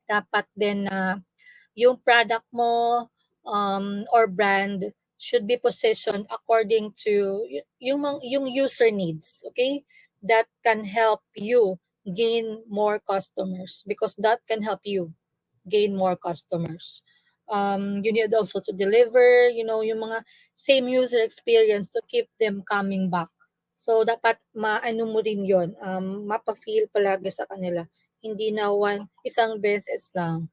Dapat din na yung product mo or brand should be positioned according to yung user needs, okay? That can help you gain more customers because that can help you gain more customers. You need also to deliver, yung mga same user experience to keep them coming back. So, dapat maano mo rin yun, mapa-feel palagi sa kanila. Hindi na isang beses lang.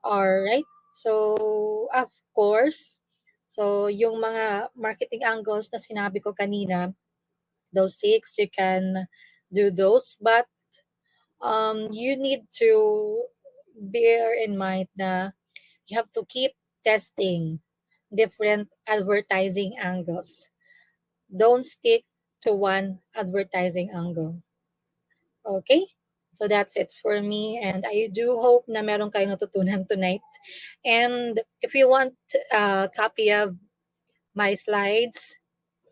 Alright. So, of course, so yung mga marketing angles na sinabi ko kanina, those six, you can do those. But you need to bear in mind na you have to keep testing different advertising angles. Don't stick to one advertising angle. Okay? So that's it for me. And I do hope na meron kayong natutunan tonight. And if you want a copy of my slides,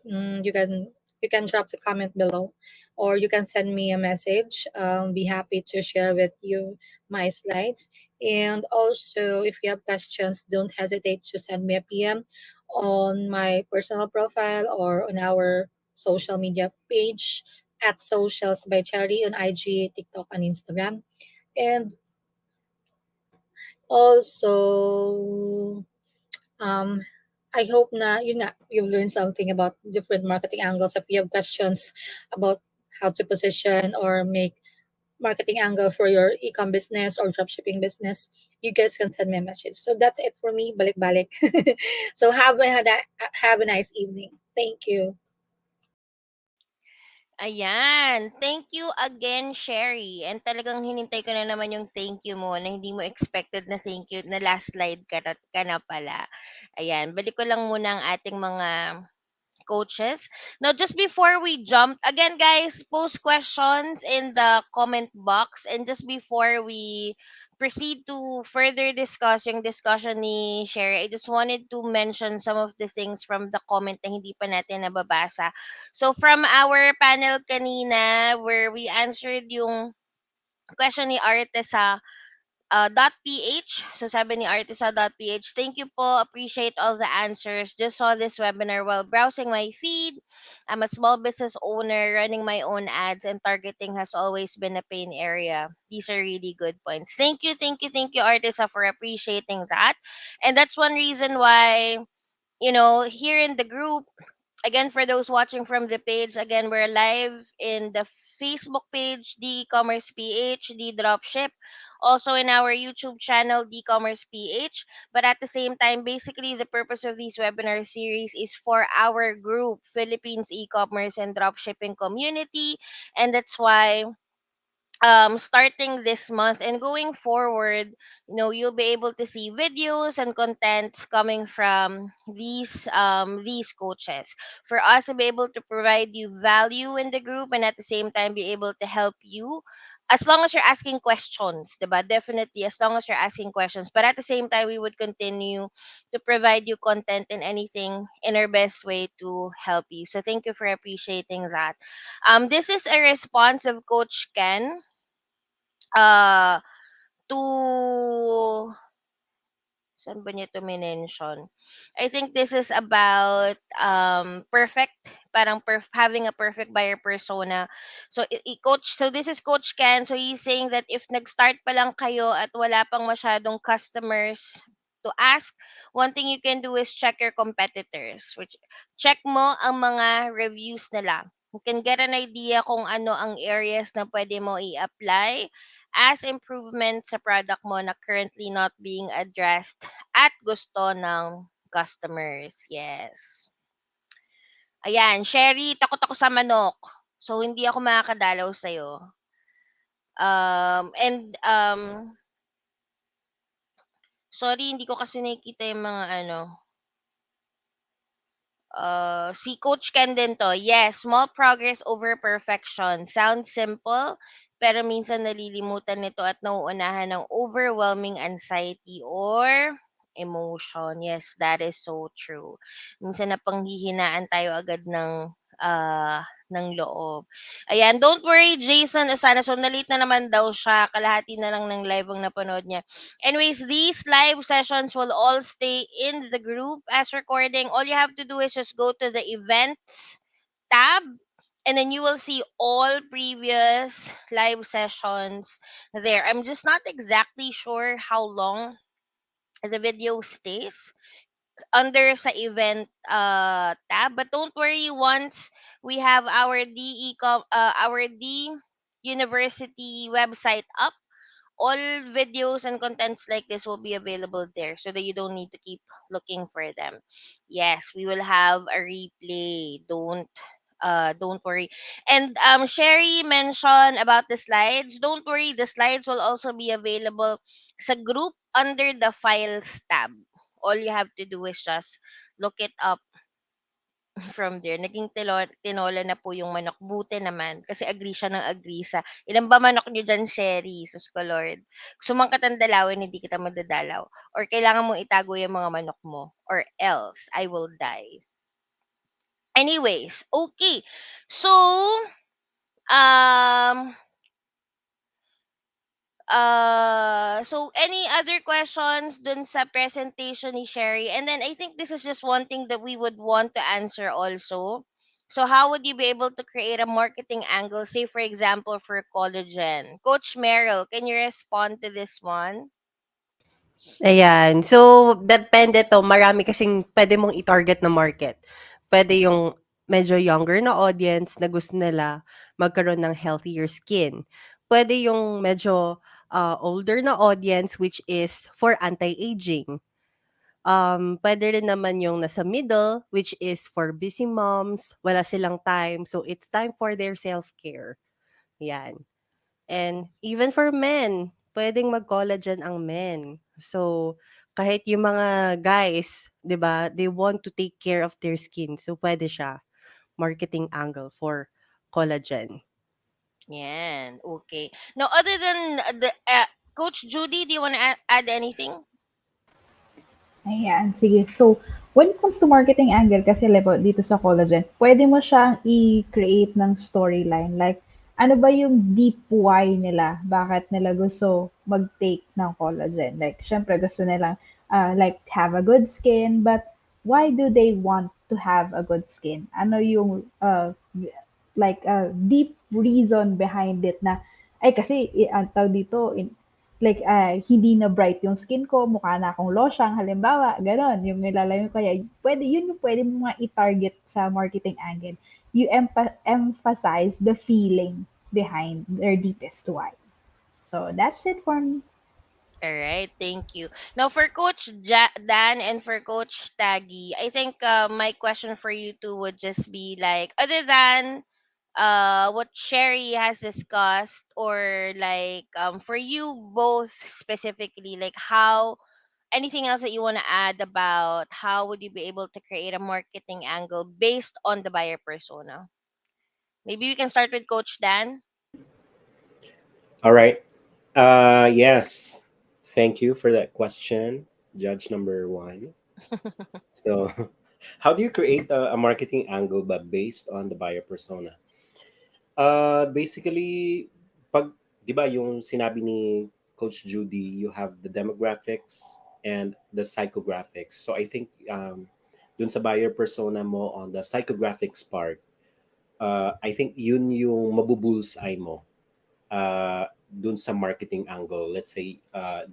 you can drop the comment below, or you can send me a message. I'll be happy to share with you my slides. And also, if you have questions, don't hesitate to send me a PM on my personal profile or on our social media page at Socials by Cherry on IG, TikTok, and Instagram. And also, um, I hope na yun nga, you've learned something about different marketing angles. If you have questions about how to position or make marketing angle for your e-com business or dropshipping business, you guys can send me a message. So that's it for me. Balik-balik. So have a nice evening. Thank you. Ayan. Thank you again, Sherry. And talagang hinintay ko na naman yung thank you mo na hindi mo expected na thank you na last slide ka na pala. Ayan. Balik ko lang muna ang ating mga coaches. Now, just before we jump, again, guys, post questions in the comment box. And just before we proceed to further discuss yung discussion ni Sherry, I just wanted to mention some of the things from the comment na hindi pa natin nababasa. So, from our panel kanina, where we answered yung question ni Arte sa .ph. So sabi ni artisa.ph, thank you po. Appreciate all the answers. Just saw this webinar while browsing my feed. I'm a small business owner running my own ads and targeting has always been a pain area. These are really good points. Thank you, Artisa, for appreciating that. And that's one reason why, here in the group, again, for those watching from the page, again, we're live in the Facebook page, the e-commerce ph, the dropship, also in our YouTube channel, the e-commerce ph. But at the same time, basically the purpose of this webinar series is for our group, Philippines e-commerce and dropshipping community. And that's why starting this month and going forward, you'll be able to see videos and contents coming from these coaches, for us to be able to provide you value in the group, and at the same time be able to help you, as long as you're asking questions, diba? Definitely, as long as you're asking questions, but at the same time we would continue to provide you content and anything in our best way to help you. So thank you for appreciating that. This is a response of Coach Ken, uh, to saan ba niya 'to minention? I think this is about perfect, parang having a perfect buyer persona. So coach, so this is Coach Ken. So he's saying that if nag-start pa lang kayo at wala pang masyadong customers to ask, one thing you can do is check your competitors, which check mo ang mga reviews nila. You can get an idea kung ano ang areas na pwede mo i-apply as improvement sa product mo na currently not being addressed at gusto ng customers. Yes. Ayan, Sherry, takot ako sa manok. So, hindi ako makakadalaw sa'yo. Sorry, hindi ko kasi nakikita yung mga ano. Si Coach Ken din 'to. Yes, small progress over perfection. Sounds simple, pero minsan nalilimutan nito at nauunahan ng overwhelming anxiety or emotion. Yes, that is so true. Minsan napanghihinaan tayo agad ng loob. Ayan, don't worry, Jason Asana. So, na-late na naman daw siya. Kalahati na lang ng live ang napanood niya. Anyways, these live sessions will all stay in the group as recording. All you have to do is just go to the events tab, and then you will see all previous live sessions there. I'm just not exactly sure how long the video stays under sa event tab, but don't worry, once we have our our D University website up, all videos and contents like this will be available there, so that you don't need to keep looking for them. Yes, we will have a replay. Don't worry. And Sherry mentioned about the slides. Don't worry, the slides will also be available sa group under the files tab. All you have to do is just look it up from there. Naging tinola na po yung manok. Buti naman. Kasi agree siya ng agree sa, ilan ba manok nyo dyan, Sherry? Sus ko, Lord. Gusto mong katang dalawin, hindi kita madadalaw. Or kailangan mong itago yung mga manok mo. Or else, I will die. Anyways, okay. So, um, so any other questions dun sa presentation ni Sherry? And then I think this is just one thing that we would want to answer also. So how would you be able to create a marketing angle, say for example for collagen? Coach Meryl, can you respond to this one? Ayan. So, depende 'to, marami kasing puwede mong i-target na market. Puwede yung medyo younger na audience na gusto nila magkaroon ng healthier skin. Puwede yung medyo, older na audience which is for anti-aging. Puwede rin naman yung nasa middle which is for busy moms, wala silang time, so it's time for their self-care, 'yan. And even for men, puwedeng mag-collagen ang men. So, kahit yung mga guys, 'di ba, they want to take care of their skin. So, puwede siya, marketing angle for collagen. Yan, okay. Now, other than the Coach Judy, do you want to add anything? Ayan, sige. So, when it comes to marketing angle, kasi level dito sa collagen, pwede mo siyang i-create ng storyline. Like, ano ba yung deep why nila? Bakit nila gusto mag-take ng collagen? Like, syempre gusto nilang like have a good skin, but why do they want to have a good skin? Ano yung like deep reason behind it na ay kasi ang tawag dito like, hindi na bright yung skin ko, mukha na akong losyang, halimbawa, gano'n, yung nilalagay mo kaya, pwede, yun yung pwede mo nga i-target sa marketing angle. You emphasize the feeling behind their deepest why. So, that's it for me. All right, thank you. Now for Coach Dan and for Coach Taggy, I think my question for you two would just be like, other than what Sherry has discussed, or like for you both specifically, like how anything else that you want to add about how would you be able to create a marketing angle based on the buyer persona? Maybe we can start with Coach Dan. All right. Yes. Thank you for that question, Judge number one. So, how do you create a marketing angle but based on the buyer persona? Basically, pag, di ba yung sinabi ni Coach Judy, you have the demographics and the psychographics. So I think dun sa buyer persona mo on the psychographics part, I think yun yung mabubulseye mo dun sa marketing angle. Let's say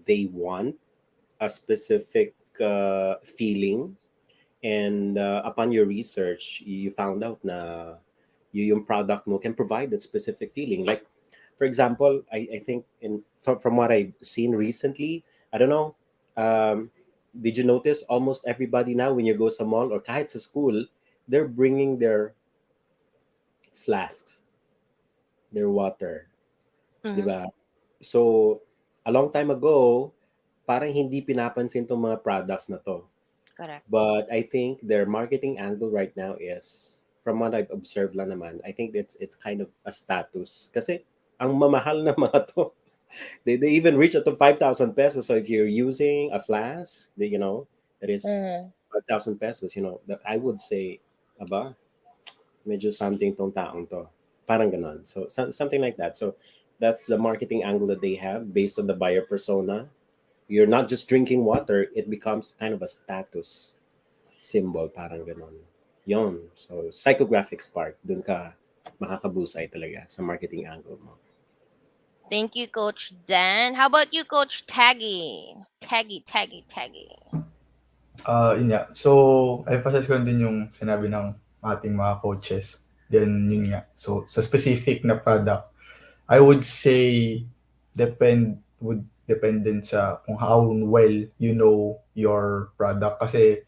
they want a specific feeling, and upon your research you found out na yung product mo can provide that specific feeling. Like for example, I think from what I've seen recently, I don't know, um, did you notice almost everybody now when you go sa mall or kahit sa school, they're bringing their flasks, their water, di Mm-hmm. ba? So a long time ago, parang hindi pinapansin tong mga products na to. Correct. But I think their marketing angle right now is, from what I've observed lang naman, I think it's kind of a status. Kasi ang mamahal na mga to, they even reach up to 5,000 pesos. So if you're using a flask, that is Mm-hmm. 5,000 pesos, that I would say, aba, medyo something tong taong to. Parang ganon. So something like that. So that's the marketing angle that they have based on the buyer persona. You're not just drinking water, it becomes kind of a status symbol, parang ganon. Yon. So, psychographics part, dun ka makakabusay talaga sa marketing angle mo. Thank you, Coach Dan. How about you, Coach Taggy? Taggy, Taggy, Taggy. Yun nga. So, emphasize ko din yung sinabi ng ating mga coaches. Then, yun nga. So, sa specific na product, I would say would depend din sa kung how well you know your product. Kasi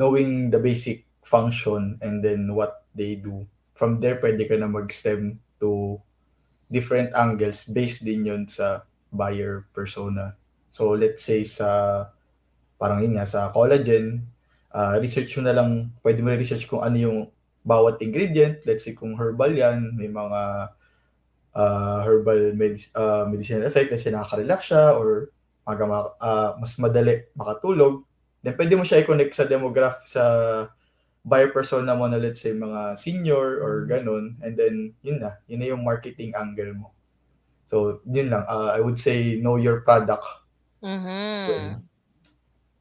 knowing the basic function and then what they do, from there pwede ka na mag-stem to different angles based din yun sa buyer persona. So, let's say sa parang yun nga sa collagen, research mo na lang, pwede mo research kung ano yung bawat ingredient. Let's say kung herbal yan, may mga medicinal effect kasi nakaka-relax siya or mas madali makatulog. Then pwede mo siya i-connect sa demographic sa buyer persona mo na let's say mga senior or ganun. And then yun na yung marketing angle mo. So yun lang, I would say know your product well. Mm-hmm.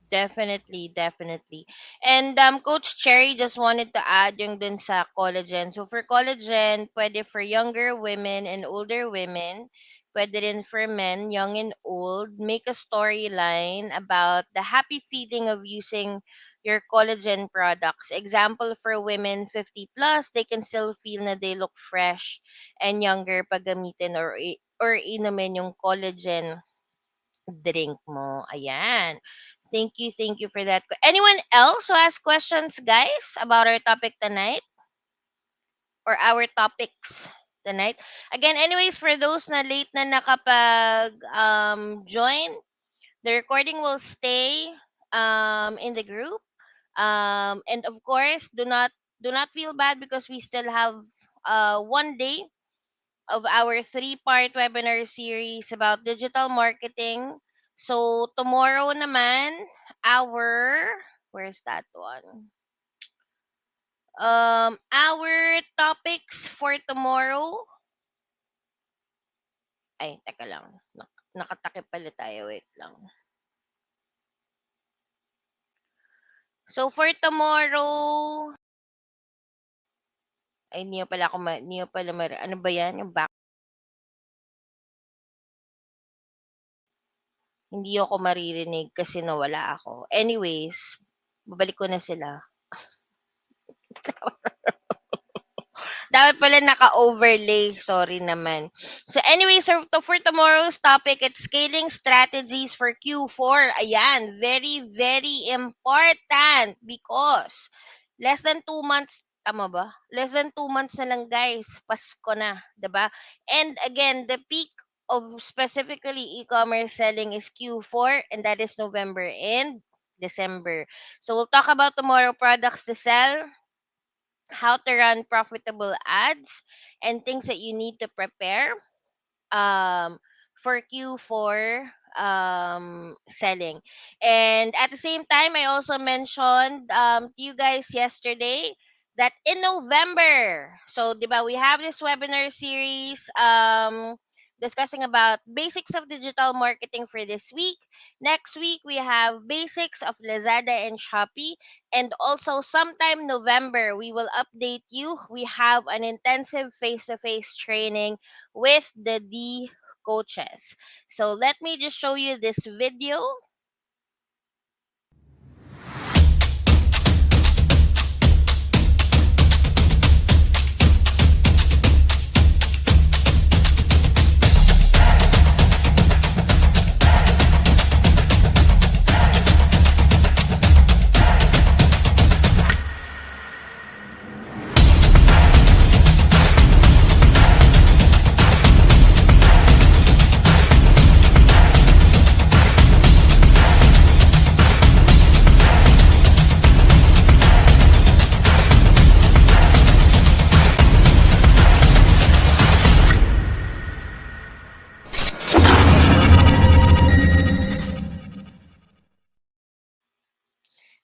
Definitely, definitely. And Coach Cherry just wanted to add yung dun sa collagen. So for collagen, pwede for younger women and older women, pwede rin for men, young and old. Make a storyline about the happy feeling of using your collagen products. Example for women 50 plus, they can still feel na they look fresh and younger pag gamitin or inumin yung collagen drink mo. Ayan. Thank you for that. Anyone else who has questions, guys, about our topic tonight or our topics tonight? Again, anyways, for those na late na nakapag join, the recording will stay in the group. And of course, do not feel bad because we still have one day of our three-part webinar series about digital marketing. So tomorrow naman, our where's that one? Our topics for tomorrow. Ay, teka lang. Nakatakip pala tayo. Wait lang. So for tomorrow, ay niyo pala ano ba yan? Yung back. Hindi ako maririnig kasi nawala ako. Anyways, babalik ko na sila. Dapat pala naka-overlay. Sorry naman. So anyway, so for tomorrow's topic, it's scaling strategies for Q4. Ayan, very, very important because less than 2 months Tama ba? Less than 2 months na lang guys. Pasko na, 'di ba? And again, the peak of specifically e-commerce selling is Q4, and that is November and December. So we'll talk about tomorrow products to sell, how to run profitable ads, and things that you need to prepare um for Q4 selling. And at the same time, I also mentioned to you guys yesterday that in November, so 'di ba, we have this webinar series discussing about basics of digital marketing for this week. Next week we have basics of Lazada and Shopee, and also sometime November we will update you. We have an intensive face-to-face training with the D coaches. So let me just show you this video.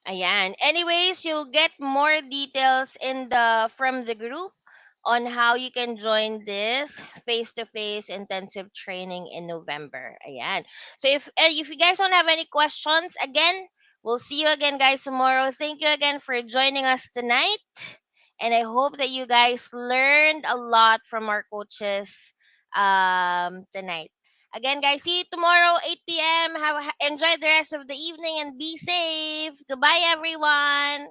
Ayan. Anyways, you'll get more details in the from the group on how you can join this face-to-face intensive training in November. Ayan. So if you guys don't have any questions, again, we'll see you again guys tomorrow. Thank you again for joining us tonight. And I hope that you guys learned a lot from our coaches tonight. Again, guys, see you tomorrow, 8 p.m. Enjoy the rest of the evening and be safe. Goodbye, everyone.